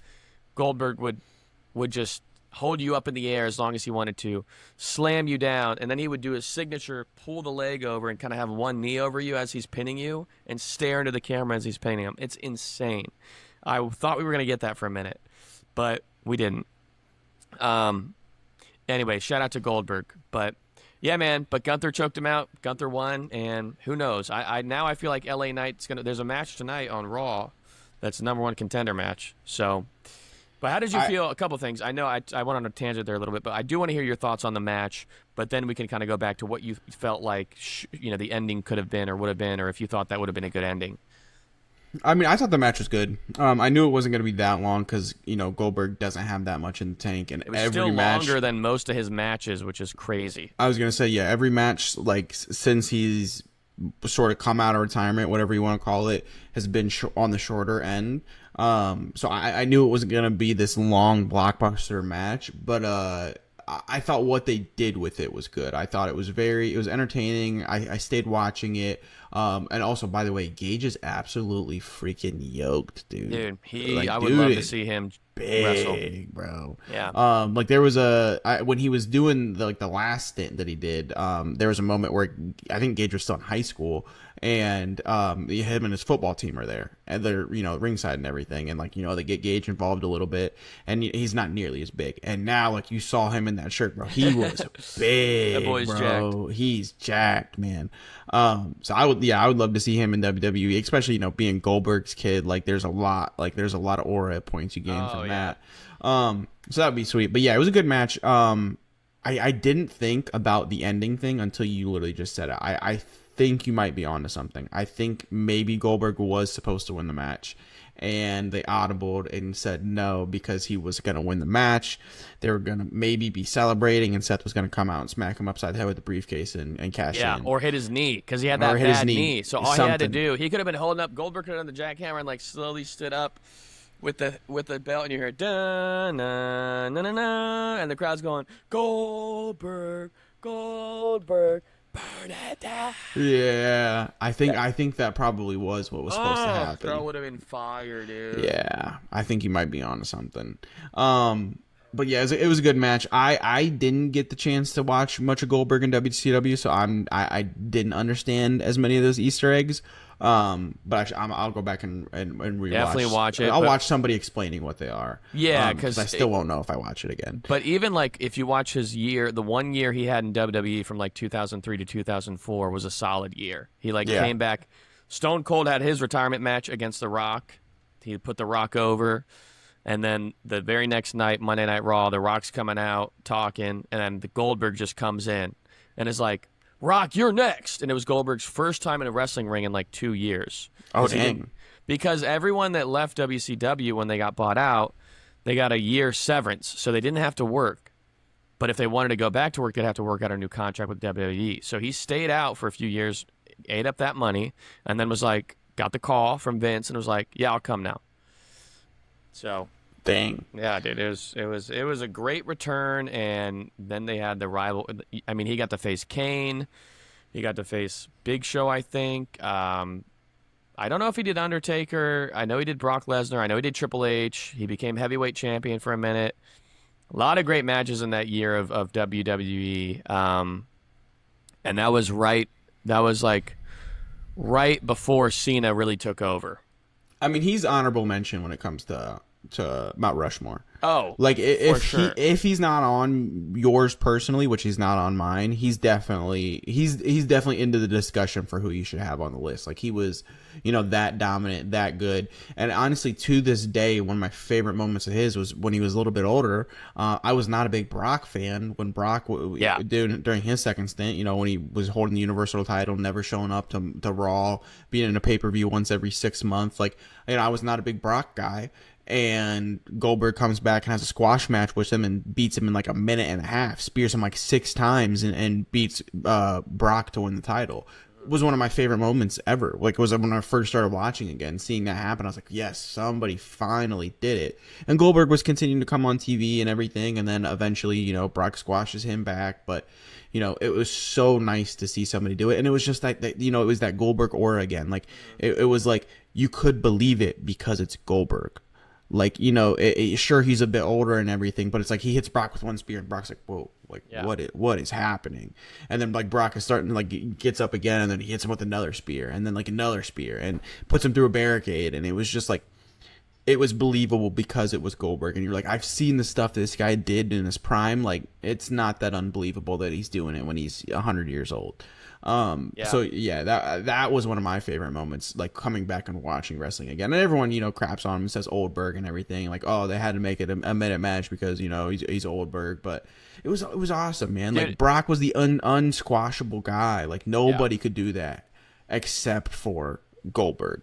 Speaker 2: Goldberg would just hold you up in the air as long as he wanted to, slam you down, and then he would do his signature, pull the leg over and kind of have one knee over you as he's pinning you and stare into the camera as he's pinning him. It's insane. I thought we were going to get that for a minute, but we didn't. Anyway, shout out to Goldberg. But, yeah, man, but Gunther choked him out. Gunther won, and who knows? Now I feel like LA Knight's going to – there's a match tonight on Raw that's the #1 contender match, so – but how did you feel? A couple things. I know I went on a tangent there a little bit, but I do want to hear your thoughts on the match. But then we can kind of go back to what you felt like, the ending could have been or would have been, or if you thought that would have been a good ending.
Speaker 1: I mean, I thought the match was good. I knew it wasn't going to be that long because Goldberg doesn't have that much in the tank, and
Speaker 2: it was still longer than most of his matches, which is crazy. I
Speaker 1: was going to say, yeah, every match since he's sort of come out of retirement, whatever you want to call it, has been on the shorter end. So I knew it wasn't going to be this long blockbuster match, but I thought what they did with it was good. I thought it was entertaining. I stayed watching it. And also, by the way, Gage is absolutely freaking yoked, dude.
Speaker 2: Dude, I would love to see him wrestle,
Speaker 1: bro.
Speaker 2: Yeah.
Speaker 1: There was when he was doing the last stint that he did, there was a moment where I think Gage was still in high school, and him and his football team are there, and they're ringside and everything, and they get Gage involved a little bit, and he's not nearly as big. And now you saw him in that shirt, bro. He was big.
Speaker 2: That boy's
Speaker 1: bro. Jacked. He's jacked, man. So I would love to see him in WWE, especially being Goldberg's kid. There's a lot of aura points you gain from that. So that would be sweet. But yeah, it was a good match. I didn't think about the ending thing until you literally just said it. I think you might be onto something. I think maybe Goldberg was supposed to win the match, and they audibled and said no because he was going to win the match. They were going to maybe be celebrating, and Seth was going to come out and smack him upside the head with the briefcase and cash in.
Speaker 2: Yeah, or hit his knee because he had that bad knee. So all he had to do, he could have been holding up. Goldberg could have done the jackhammer and slowly stood up with the belt, and you hear da na na na na, and the crowd's going Goldberg, Goldberg. Burn it down.
Speaker 1: Yeah, I think that probably was what was supposed to happen.
Speaker 2: That would have been fire, dude.
Speaker 1: Yeah, I think you might be onto something. But yeah, it was a good match. I didn't get the chance to watch much of Goldberg in WCW, so I didn't understand as many of those Easter eggs. But I'll go back and rewatch.
Speaker 2: Definitely watch it.
Speaker 1: I'll watch somebody explaining what they are.
Speaker 2: Yeah, because
Speaker 1: I still won't know if I watch it again.
Speaker 2: But even if you watch his year, the 1 year he had in WWE from 2003 to 2004 was a solid year. He came back. Stone Cold had his retirement match against The Rock. He put The Rock over. And then the very next night, Monday Night Raw, The Rock's coming out talking, and then the Goldberg just comes in and is like, Rock, you're next. And it was Goldberg's first time in a wrestling ring in like 2 years.
Speaker 1: Oh, dang.
Speaker 2: Because everyone that left WCW when they got bought out, they got a year severance, so they didn't have to work. But if they wanted to go back to work, they'd have to work out a new contract with WWE. So he stayed out for a few years, ate up that money, and then was like, got the call from Vince and was like, yeah, I'll come now. So,
Speaker 1: dang.
Speaker 2: Yeah, dude, it was a great return, and then they had the rival. I mean, he got to face Kane, he got to face Big Show, I think. I don't know if he did Undertaker. I know he did Brock Lesnar. I know he did Triple H. He became heavyweight champion for a minute. A lot of great matches in that year of WWE, and that was right. That was like right before Cena really took over.
Speaker 1: I mean, he's honorable mention when it comes to Mount Rushmore.
Speaker 2: Oh,
Speaker 1: like if
Speaker 2: sure.
Speaker 1: if he's not on yours personally, which he's not on mine, he's definitely into the discussion for who you should have on the list. Like he was, that dominant, that good, and honestly, to this day, one of my favorite moments of his was when he was a little bit older. I was not a big Brock fan when Brock during his second stint. When he was holding the Universal title, never showing up to Raw, being in a pay-per-view once every 6 months. Like I was not a big Brock guy. And Goldberg comes back and has a squash match with him and beats him in like a minute and a half, spears him like 6 times and beats Brock to win the title. It was one of my favorite moments ever. Like it was when I first started watching again, seeing that happen. I was like, yes, somebody finally did it. And Goldberg was continuing to come on TV and everything. And then eventually, Brock squashes him back. But, it was so nice to see somebody do it. And it was just like, it was that Goldberg aura again. Like it was like you could believe it because it's Goldberg. Like, sure, he's a bit older and everything, but it's like he hits Brock with one spear and Brock's like, whoa, like what is happening? And then like Brock is starting to like gets up again and then he hits him with another spear and then like another spear and puts him through a barricade. And it was just like, it was believable because it was Goldberg. And you're like, I've seen the stuff this guy did in his prime. Like, it's not that unbelievable that he's doing it when he's 100 years old. So yeah, that was one of my favorite moments, like coming back and watching wrestling again. And everyone, craps on him and says Oldberg and everything, like, oh, they had to make it a minute match because, he's Oldberg, but it was awesome, man. Dude. Like Brock was the unsquashable guy. Like nobody could do that except for Goldberg.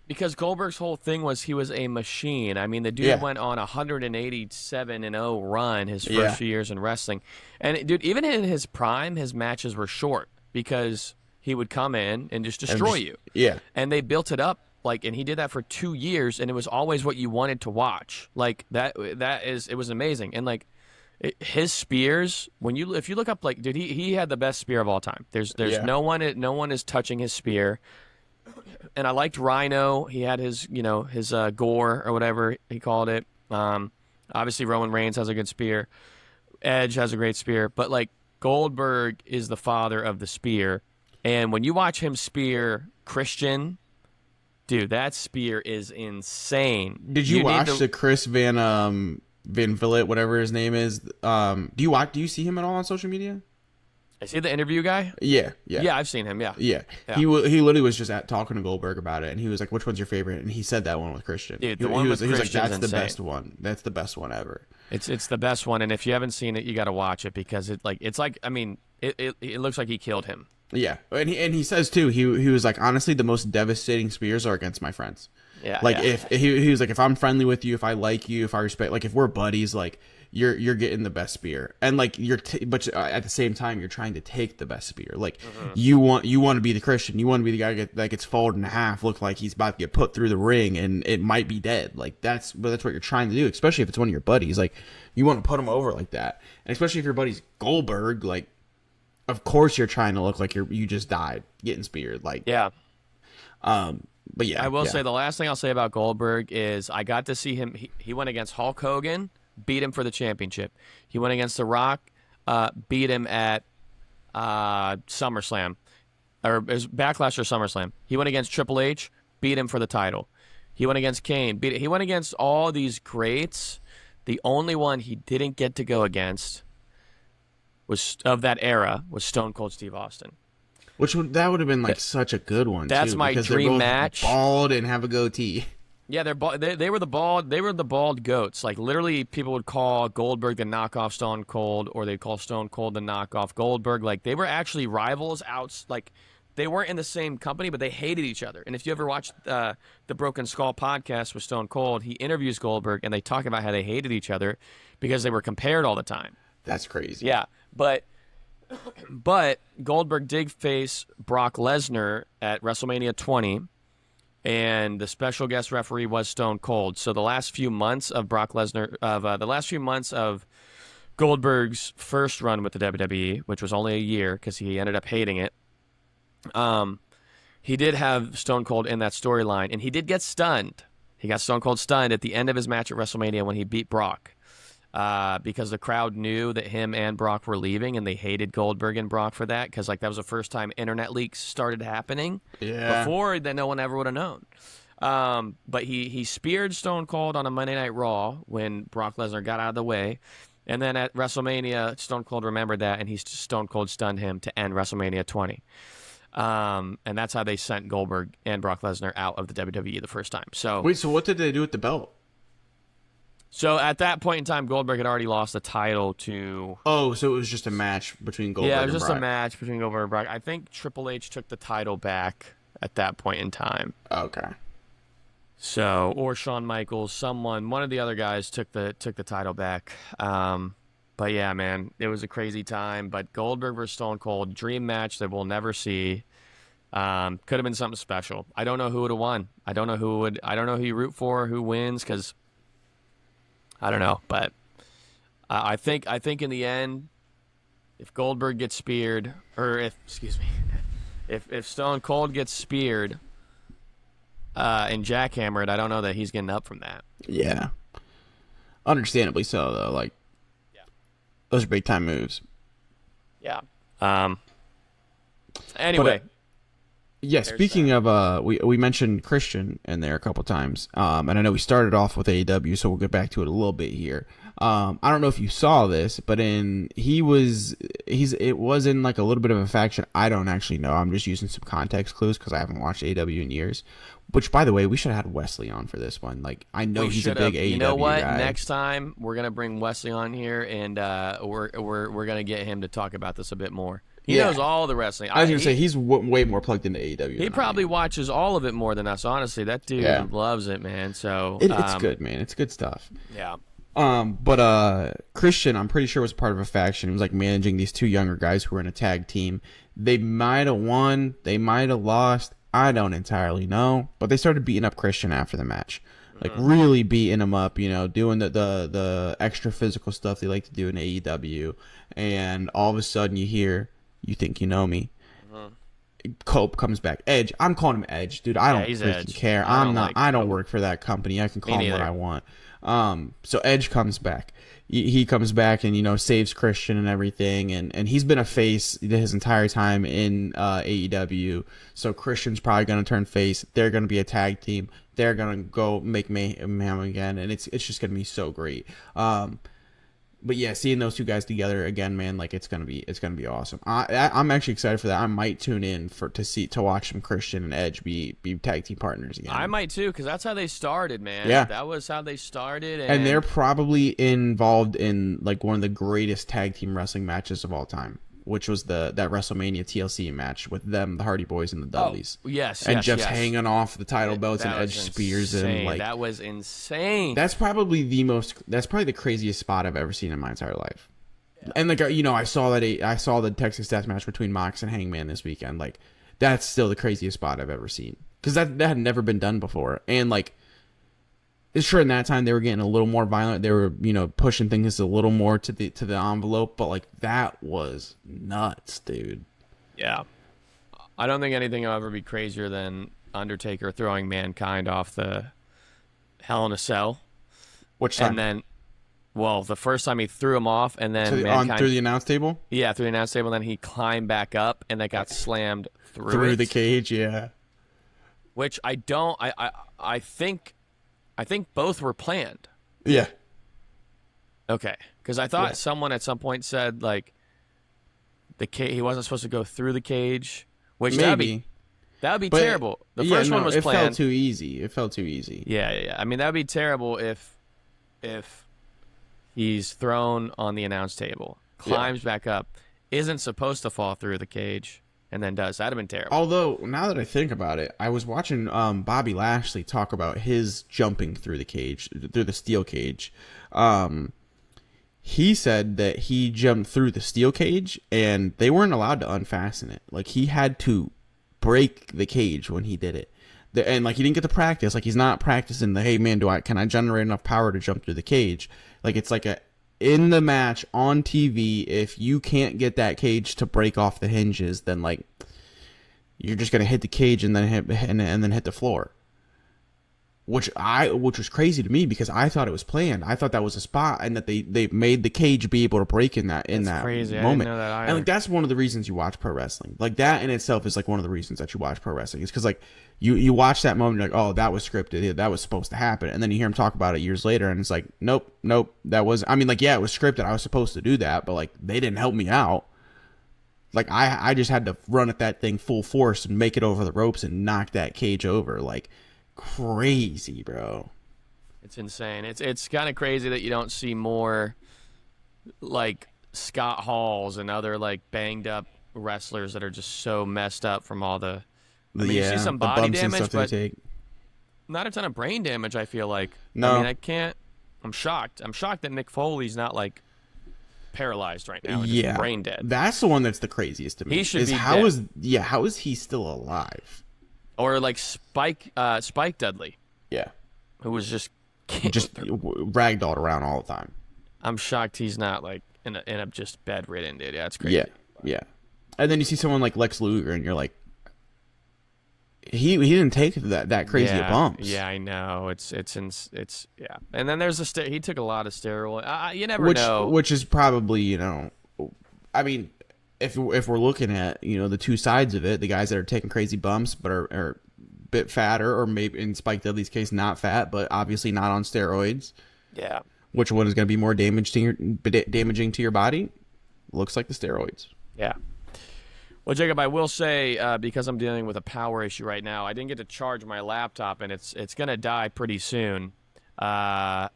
Speaker 1: Because
Speaker 2: Goldberg's whole thing was he was a machine. I mean, the dude went on a 187-0 run his first few years in wrestling. And dude, even in his prime, his matches were short. Because he would come in and just destroy you.
Speaker 1: Yeah.
Speaker 2: And they built it up, and he did that for 2 years, and it was always what you wanted to watch. Like, it was amazing. And, his spears, if you look up, dude, he had the best spear of all time. There's no one is touching his spear. And I liked Rhino. He had his gore or whatever he called it. Obviously, Roman Reigns has a good spear. Edge has a great spear. But, Goldberg is the father of the spear, and when you watch him spear Christian, dude, that spear is insane.
Speaker 1: Did you watch the Chris Van Vliet, whatever his name is? Do you see him at all on social media?
Speaker 2: Is he the interview guy?
Speaker 1: Yeah,
Speaker 2: I've seen him. Yeah.
Speaker 1: He literally was just talking to Goldberg about it, and he was like, "Which one's your favorite?" And he said that one with Christian.
Speaker 2: Dude,
Speaker 1: he was like, "That's the best one. That's the best one ever."
Speaker 2: It's the best one, and if you haven't seen it, you got to watch it because it looks like he killed him.
Speaker 1: Yeah, and he says too. He was like, honestly, the most devastating spears are against my friends.
Speaker 2: Yeah.
Speaker 1: If he was like, if I'm friendly with you, if I like you, if I respect, if we're buddies, you're getting the best spear, and but at the same time you're trying to take the best spear. You want to be the Christian, you want to be the guy that gets folded in half, look like he's about to get put through the ring, and it might be dead. That's what you're trying to do, especially if it's one of your buddies. You want to put him over like that, and especially if your buddy's Goldberg. Of course you're trying to look like you just died getting speared. But yeah,
Speaker 2: I will say the last thing I'll say about Goldberg is I got to see him. He went against Hulk Hogan. Beat him for the championship. He went against The Rock, beat him at SummerSlam, or it was Backlash or SummerSlam. He went against Triple H, beat him for the title. He went against Kane, he went against all these greats. The only one he didn't get to go against of that era was Stone Cold Steve Austin.
Speaker 1: That would have been such a good one.
Speaker 2: That's
Speaker 1: too,
Speaker 2: my dream match.
Speaker 1: Bald and have a goatee.
Speaker 2: Yeah, they were the bald goats. Like literally, people would call Goldberg the knockoff Stone Cold, or they'd call Stone Cold the knockoff Goldberg. Like they were actually rivals. Like they weren't in the same company, but they hated each other. And if you ever watched the Broken Skull podcast with Stone Cold, he interviews Goldberg, and they talk about how they hated each other because they were compared all the time.
Speaker 1: That's crazy.
Speaker 2: Yeah, but Goldberg did face Brock Lesnar at WrestleMania 20. And the special guest referee was Stone Cold. So the last few months of Goldberg's first run with the WWE, which was only a year because he ended up hating it, he did have Stone Cold in that storyline, and he did get stunned. He got Stone Cold stunned at the end of his match at WrestleMania when he beat Brock. Because the crowd knew that him and Brock were leaving, and they hated Goldberg and Brock for that, because like that was the first time internet leaks started happening.
Speaker 1: Yeah.
Speaker 2: Before that, no one ever would have known. But he speared Stone Cold on a Monday Night Raw when Brock Lesnar got out of the way, and then at WrestleMania, Stone Cold remembered that, and Stone Cold stunned him to end WrestleMania 20. And that's how they sent Goldberg and Brock Lesnar out of the WWE the first time. So
Speaker 1: Wait, so what did they do with the belt?
Speaker 2: So at that point in time, Goldberg had already lost the title to...
Speaker 1: Oh, so it was just a match between Goldberg and Brock.
Speaker 2: Yeah, it was just a match between Goldberg and Brock. I think Triple H took the title back at that point in time.
Speaker 1: Okay.
Speaker 2: So, or Shawn Michaels, one of the other guys took the title back. But yeah, man, it was a crazy time. But Goldberg versus Stone Cold, dream match that we'll never see. Could have been something special. I don't know who would have won. I don't know who you root for, who wins, because... I don't know, but I think in the end, if Goldberg gets speared, or if Stone Cold gets speared and jackhammered, I don't know that he's getting up from that.
Speaker 1: Yeah, understandably so, though. Like, those are big time moves.
Speaker 2: Yeah. Anyway.
Speaker 1: But, yeah, speaking of, we mentioned Christian in there a couple times, and I know we started off with AEW, so we'll get back to it a little bit here. I don't know if you saw this, but it was in like a little bit of a faction. I don't actually know. I'm just using some context clues because I haven't watched AEW in years. Which, by the way, we should have had Wesley on for this one. Like, I know he's a big AEW guy.
Speaker 2: You know what? Next time we're gonna bring Wesley on here, and we're gonna get him to talk about this a bit more. He knows all the wrestling.
Speaker 1: I was going to say, he's way more plugged into AEW.
Speaker 2: He probably watches all of it more than us, honestly. That dude loves it, man. So
Speaker 1: it's good, man. It's good stuff.
Speaker 2: Yeah.
Speaker 1: But Christian, I'm pretty sure, was part of a faction. He was like managing these two younger guys who were in a tag team. They might have won. They might have lost. I don't entirely know. But they started beating up Christian after the match. Like, really beating him up, doing the extra physical stuff they like to do in AEW. And all of a sudden you hear... You think you know me. Cope comes back. Edge. I'm calling him Edge, dude. I don't freaking care. I don't work for that company. I can call him what I want. So Edge comes back. He comes back and saves Christian and everything. And he's been a face his entire time in AEW. So Christian's probably gonna turn face. They're gonna be a tag team. They're gonna go make mayhem again, and it's just gonna be so great. But yeah, seeing those two guys together again, man, like it's gonna be awesome. I'm actually excited for that. I might tune in to watch some Christian and Edge be tag team partners again.
Speaker 2: I might too, because that's how they started, man.
Speaker 1: Yeah,
Speaker 2: that was how they started,
Speaker 1: and they're probably involved in like one of the greatest tag team wrestling matches of all time, which was that WrestleMania TLC match with them, the Hardy Boys and the Dudleys.
Speaker 2: Oh, yes,
Speaker 1: and just hanging off the title belts, and Edge spears him. Like,
Speaker 2: that was insane.
Speaker 1: That's probably the craziest spot I've ever seen in my entire life. Yeah. And like I saw the Texas Death Match between Mox and Hangman this weekend. Like, that's still the craziest spot I've ever seen, because that had never been done before. And like, it's sure in that time they were getting a little more violent. They were, pushing things a little more to the envelope, but like, that was nuts, dude.
Speaker 2: Yeah. I don't think anything will ever be crazier than Undertaker throwing Mankind off the Hell in a Cell.
Speaker 1: Which time?
Speaker 2: And then, the first time he threw him off, and then
Speaker 1: through the announce table?
Speaker 2: Yeah, through the announce table, and then he climbed back up, and they got slammed
Speaker 1: through the cage, yeah.
Speaker 2: Which I think both were planned.
Speaker 1: Yeah.
Speaker 2: Okay, because I thought someone at some point said like he wasn't supposed to go through the cage, which
Speaker 1: maybe.
Speaker 2: That would be
Speaker 1: But
Speaker 2: terrible. The first one was
Speaker 1: it
Speaker 2: planned.
Speaker 1: felt too easy. It felt too easy.
Speaker 2: Yeah. I mean, that would be terrible if he's thrown on the announce table, climbs back up, isn't supposed to fall through the cage, and then does. That'd have been terrible.
Speaker 1: Although, now that I think about it, I was watching Bobby Lashley talk about his jumping through the cage, through the steel cage. He said that he jumped through the steel cage, and they weren't allowed to unfasten it. Like, he had to break the cage when he did it. And, like, he didn't get to practice. Like, he's not practicing the, hey, man, can I generate enough power to jump through the cage? Like, it's like in the match on TV, if you can't get that cage to break off the hinges, then, like, you're just going to hit the cage and then hit the floor. Which was crazy to me because I thought it was planned. I thought that was a spot and that they made the cage be able to break in that
Speaker 2: crazy.
Speaker 1: moment.
Speaker 2: I didn't know that either.
Speaker 1: And like that's one of the reasons you watch pro wrestling. Like that in itself is like one of the reasons that you watch pro wrestling. It's because like you watch that moment, you're like, oh, that was scripted, that was supposed to happen, and then you hear him talk about it years later, and it's like, nope, that was. I mean, like yeah, it was scripted. I was supposed to do that, but like they didn't help me out. Like I just had to run at that thing full force and make it over the ropes and knock that cage over. Like. Crazy, bro.
Speaker 2: It's insane. It's kind of crazy that you don't see more like Scott Halls and other like banged up wrestlers that are just so messed up from all the. I mean, you see some body damage, but not a ton of brain damage. I feel like.
Speaker 1: No,
Speaker 2: I mean, I can't. I'm shocked. I'm shocked that Mick Foley's not like paralyzed right now. Just brain dead.
Speaker 1: That's the one that's the craziest to me.
Speaker 2: He should be
Speaker 1: how
Speaker 2: dead.
Speaker 1: How is he still alive?
Speaker 2: Or like Spike Dudley.
Speaker 1: Yeah.
Speaker 2: Who was just
Speaker 1: ragdolled around all the time.
Speaker 2: I'm shocked he's not like in a just bedridden, dude. Yeah, it's crazy.
Speaker 1: Yeah. And then you see someone like Lex Luger and you're like, he didn't take that crazy bumps.
Speaker 2: Yeah, I know. It's yeah. And then there's he took a lot of steroids. You never know.
Speaker 1: Which is probably, I mean, if we're looking at, the two sides of it, the guys that are taking crazy bumps but are a bit fatter, or maybe in Spike Dudley's case, not fat, but obviously not on steroids.
Speaker 2: Yeah.
Speaker 1: Which one is going to be more damaging to your body? Looks like the steroids.
Speaker 2: Yeah. Well, Jacob, I will say, because I'm dealing with a power issue right now, I didn't get to charge my laptop, and it's going to die pretty soon. So I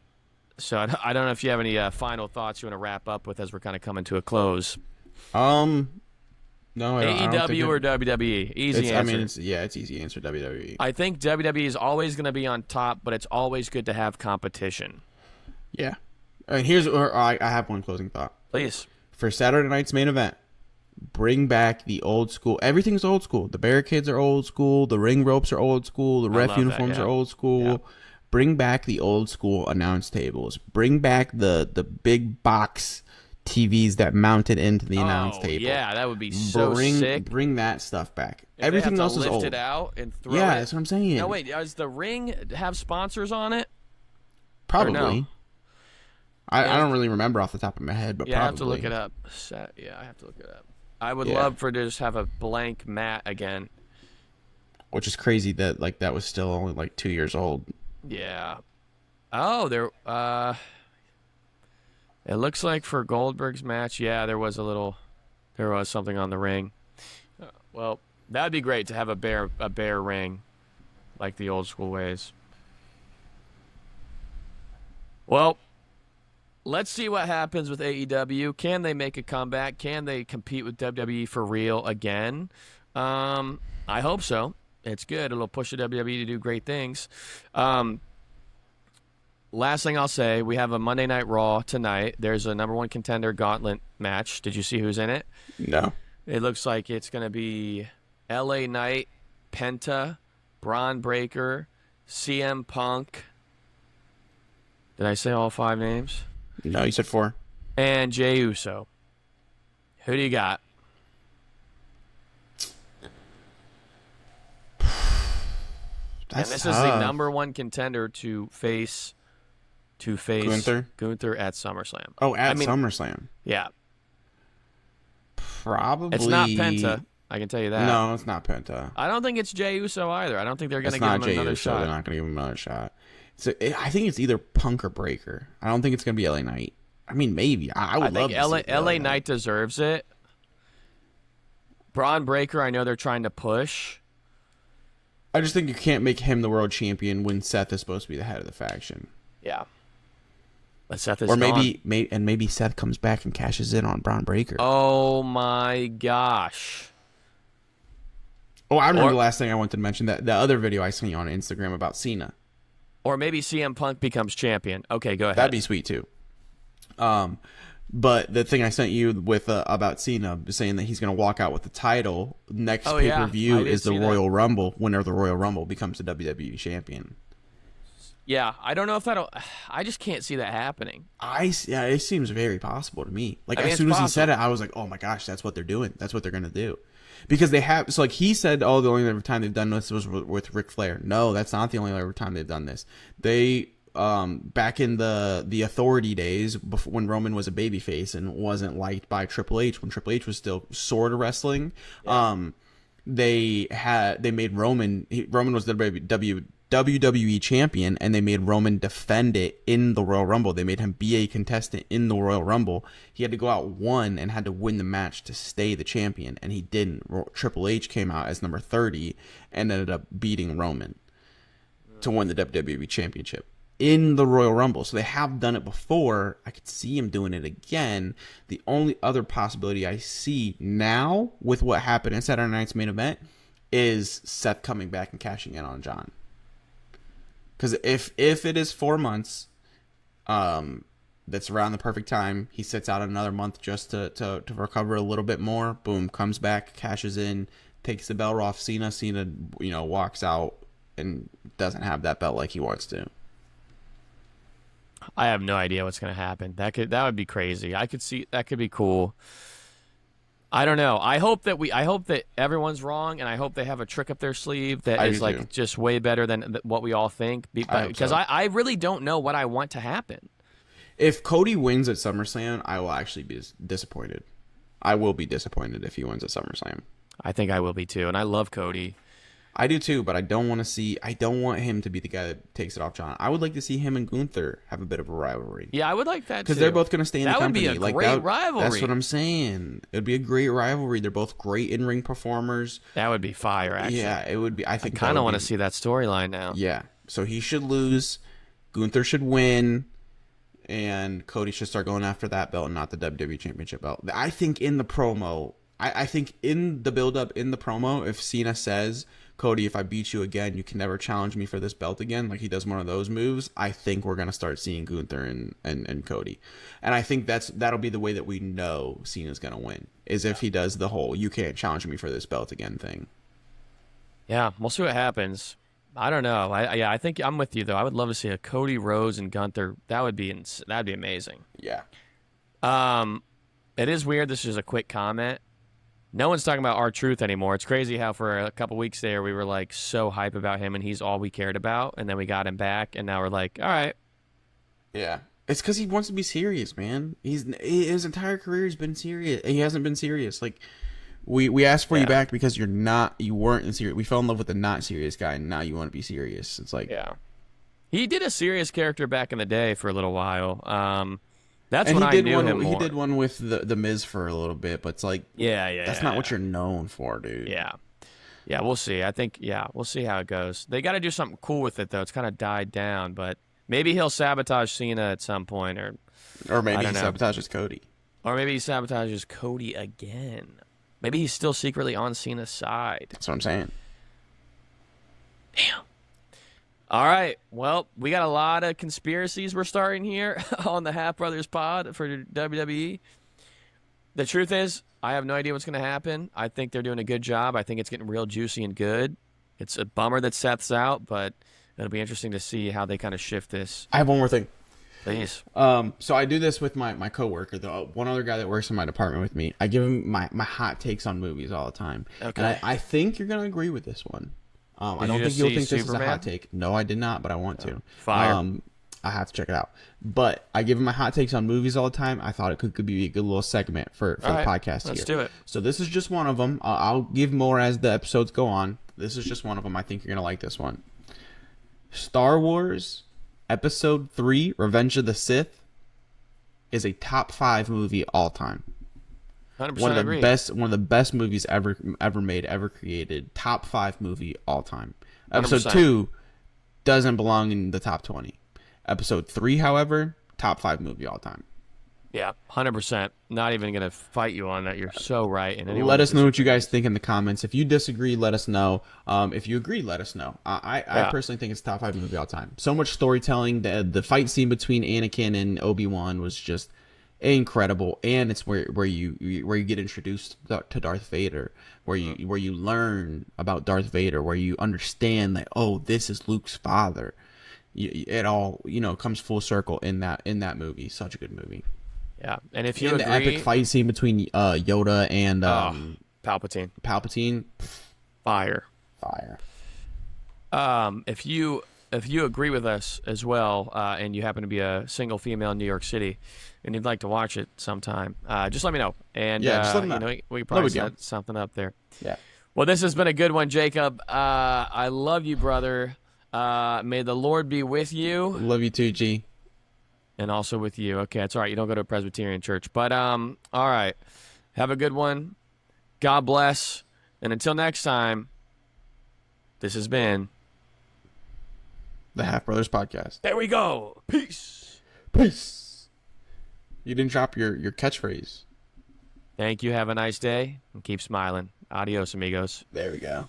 Speaker 2: don't know if you have any final thoughts you want to wrap up with as we're kind of coming to a close.
Speaker 1: No.
Speaker 2: AEW or WWE? Easy answer.
Speaker 1: I mean, it's easy answer. WWE.
Speaker 2: I think WWE is always going to be on top, but it's always good to have competition.
Speaker 1: Yeah. And here's where I have one closing thought.
Speaker 2: Please.
Speaker 1: For Saturday night's main event, bring back the old school. Everything's old school. The barricades are old school. The ring ropes are old school. The ref uniforms are old school. Yeah. Bring back the old school announce tables. Bring back the big box TVs that mounted into the announce table.
Speaker 2: Yeah, that would be so sick.
Speaker 1: Bring that stuff back.
Speaker 2: If
Speaker 1: everything else is old.
Speaker 2: Lift it out and throw it.
Speaker 1: Yeah, that's what I'm saying.
Speaker 2: No, wait. Does the ring have sponsors on it?
Speaker 1: Probably.
Speaker 2: No?
Speaker 1: I don't really remember off the top of my head, but
Speaker 2: probably.
Speaker 1: I
Speaker 2: have to look it up. I have to look it up. I would love for to just have a blank mat again.
Speaker 1: Which is crazy that that was still only 2 years old.
Speaker 2: Yeah. Oh, there. It looks like for Goldberg's match, there was something on the ring. Well, that'd be great to have a bare ring, like the old school ways. Well, let's see what happens with AEW. Can they make a comeback? Can they compete with WWE for real again? I hope so. It's good. It'll push the WWE to do great things. Last thing I'll say, we have a Monday Night Raw tonight. There's a number one contender gauntlet match. Did you see who's in it?
Speaker 1: No.
Speaker 2: It looks like it's going to be LA Knight, Penta, Braun Breaker, CM Punk. Did I say all 5 names?
Speaker 1: No, you said 4.
Speaker 2: And Jey Uso. Who do you got? And this is the number one contender to face Gunther at SummerSlam.
Speaker 1: Oh, SummerSlam.
Speaker 2: Yeah.
Speaker 1: Probably.
Speaker 2: It's not Penta. I can tell you that.
Speaker 1: No, it's not Penta.
Speaker 2: I don't think it's Jey Uso either. I don't think they're going to give him another shot.
Speaker 1: They're not going to give him another shot. So I think it's either Punk or Breaker. I don't think it's going to be LA Knight. I mean, maybe. I would love to see
Speaker 2: LA Knight deserves it. Braun Breaker, I know they're trying to push.
Speaker 1: I just think you can't make him the world champion when Seth is supposed to be the head of the faction.
Speaker 2: Yeah. But Seth is
Speaker 1: Or
Speaker 2: gone.
Speaker 1: maybe Seth comes back and cashes in on Braun Breaker.
Speaker 2: Oh my gosh.
Speaker 1: Oh, I remember
Speaker 2: Or
Speaker 1: the last thing I wanted to mention, that the other video I sent you on Instagram about Cena.
Speaker 2: or maybe CM Punk becomes champion. Okay, go ahead.
Speaker 1: That'd be sweet too. But the thing I sent you with about Cena saying that he's going to walk out with the title next
Speaker 2: Oh,
Speaker 1: pay
Speaker 2: yeah.
Speaker 1: per view
Speaker 2: I did
Speaker 1: is the
Speaker 2: see that.
Speaker 1: Royal Rumble. Winner of the Royal Rumble becomes the WWE champion.
Speaker 2: Yeah, I don't know if that'll. I just can't see that happening.
Speaker 1: Yeah, it seems very possible to me. Like
Speaker 2: I mean,
Speaker 1: as
Speaker 2: it's
Speaker 1: soon as he
Speaker 2: possible.
Speaker 1: said it, I was like, oh my gosh, that's what they're doing. That's what they're going to do. Because they have, so like he said, oh, the only other time they've done this was with Ric Flair. No, that's not the only other time they've done this. They, back in the Authority days, before, when Roman was a babyface and wasn't liked by Triple H, when Triple H was still sort of wrestling, they made Roman was the WWE champion, and they made Roman defend it in the Royal Rumble. They made him be a contestant in the Royal Rumble. He had to go out one and had to win the match to stay the champion, and he didn't. Triple H came out as number 30 and ended up beating Roman to win the WWE championship in the Royal Rumble. So they have done it before. I could see him doing it again. The only other possibility I see now with what happened in Saturday Night's main event is Seth coming back and cashing in on John. Because if it is 4 months, that's around the perfect time. He sits out another month just to recover a little bit more. Boom, comes back, cashes in, takes the belt off Cena. Cena, walks out and doesn't have that belt like he wants to.
Speaker 2: I have no idea what's going to happen. That would be crazy. I could see that could be cool. I don't know. I hope that everyone's wrong, and I hope they have a trick up their sleeve that
Speaker 1: I
Speaker 2: is
Speaker 1: do
Speaker 2: like
Speaker 1: too.
Speaker 2: just way better than what we all think.
Speaker 1: I hope
Speaker 2: Because
Speaker 1: so.
Speaker 2: I really don't know what I want to happen.
Speaker 1: If Cody wins at SummerSlam, I will actually be disappointed. I will be disappointed if he wins at SummerSlam.
Speaker 2: I think I will be too, and I love Cody.
Speaker 1: I do too, but I don't want him to be the guy that takes it off John. I would like to see him and Gunther have a bit of a rivalry.
Speaker 2: Yeah, I would like that too.
Speaker 1: Because they're both going to stay in the company.
Speaker 2: That would be a great rivalry.
Speaker 1: That's what I'm saying. It would be a great rivalry. They're both great in-ring performers.
Speaker 2: That would be fire, actually.
Speaker 1: Yeah, it would be. I think
Speaker 2: I kind of want to see that storyline now.
Speaker 1: Yeah. So he should lose. Gunther should win. And Cody should start going after that belt and not the WWE Championship belt. I think in the promo, I think in the build-up, in the promo, if Cena says, Cody, if I beat you again, you can never challenge me for this belt again, like he does one of those moves, I think we're going to start seeing Gunther and Cody. And I think that'll be the way that we know Cena's going to win, is if he does the whole, you can't challenge me for this belt again thing.
Speaker 2: Yeah, we'll see what happens. I don't know. I think I'm with you, though. I would love to see a Cody Rhodes and Gunther. That'd be amazing.
Speaker 1: Yeah.
Speaker 2: It is weird. This is a quick comment. No one's talking about R-Truth anymore. It's crazy how for a couple weeks there we were like so hype about him and he's all we cared about, and then we got him back and now we're like, all right.
Speaker 1: Yeah. It's because he wants to be serious, man. His entire career has been serious. He hasn't been serious. Like we asked for you back because you weren't serious. We fell in love with the not serious guy, and now you want to be serious. It's like,
Speaker 2: yeah. He did a serious character back in the day for a little while. That's
Speaker 1: and
Speaker 2: when I knew him more.
Speaker 1: He did one with the Miz for a little bit, but it's like, that's not what you're known for, dude.
Speaker 2: Yeah. Yeah, we'll see. I think, we'll see how it goes. They got to do something cool with it, though. It's kind of died down, but maybe he'll sabotage Cena at some point,
Speaker 1: or maybe he sabotages Cody.
Speaker 2: Or maybe he sabotages Cody again. Maybe he's still secretly on Cena's side.
Speaker 1: That's what I'm saying.
Speaker 2: Damn. All right. Well, we got a lot of conspiracies we're starting here on the Half Brothers pod for WWE. The truth is, I have no idea what's going to happen. I think they're doing a good job. I think it's getting real juicy and good. It's a bummer that Seth's out, but it'll be interesting to see how they kind of shift this.
Speaker 1: I have one more thing.
Speaker 2: Please.
Speaker 1: So I do this with my coworker, the one other guy that works in my department with me. I give him my hot takes on movies all the time.
Speaker 2: Okay.
Speaker 1: And I think you're going to agree with this one. I don't
Speaker 2: you
Speaker 1: think you'll
Speaker 2: see
Speaker 1: think this
Speaker 2: Superman?
Speaker 1: is a hot take. No, I did not, but I want to.
Speaker 2: Fire.
Speaker 1: I have to check it out. But I give him my hot takes on movies all the time. I thought it could be a good little segment for the podcast here.
Speaker 2: Let's do it.
Speaker 1: So this is just one of them. I'll give more as the episodes go on. This is just one of them. I think you're going to like this one. Star Wars Episode 3, Revenge of the Sith, is a top 5 movie all time.
Speaker 2: 100%
Speaker 1: One of the
Speaker 2: agree.
Speaker 1: best movies ever made, ever created. Top 5 movie all time. Episode
Speaker 2: 100%.
Speaker 1: 2 doesn't belong in the top 20. Episode 3, however, top 5 movie all time.
Speaker 2: Yeah, 100%. Not even going to fight you on that. You're so right. And
Speaker 1: Let us know what you guys think in the comments. If you disagree, let us know. If you agree, let us know. I personally think it's top 5 movie all time. So much storytelling. The fight scene between Anakin and Obi-Wan was just incredible, and it's where you get introduced to Darth Vader, where you learn about Darth Vader, where you understand that, oh, this is Luke's father. It all comes full circle in that movie. Such a good movie.
Speaker 2: Yeah, and if you
Speaker 1: and
Speaker 2: agree,
Speaker 1: the epic fight scene between Yoda and
Speaker 2: Palpatine, fire. If you agree with us as well, and you happen to be a single female in New York City, and you'd like to watch it sometime, just let me know. And
Speaker 1: just let me know.
Speaker 2: We can probably set something up there.
Speaker 1: Yeah.
Speaker 2: Well, this has been a good one, Jacob. I love you, brother. May the Lord be with you.
Speaker 1: Love you too, G.
Speaker 2: And also with you. Okay, it's all right. You don't go to a Presbyterian church. But, all right. Have a good one. God bless. And until next time, this has been
Speaker 1: the Half Brothers Podcast.
Speaker 2: There we go. Peace.
Speaker 1: You didn't drop your catchphrase.
Speaker 2: Thank you. Have a nice day. And keep smiling. Adios, amigos.
Speaker 1: There we go.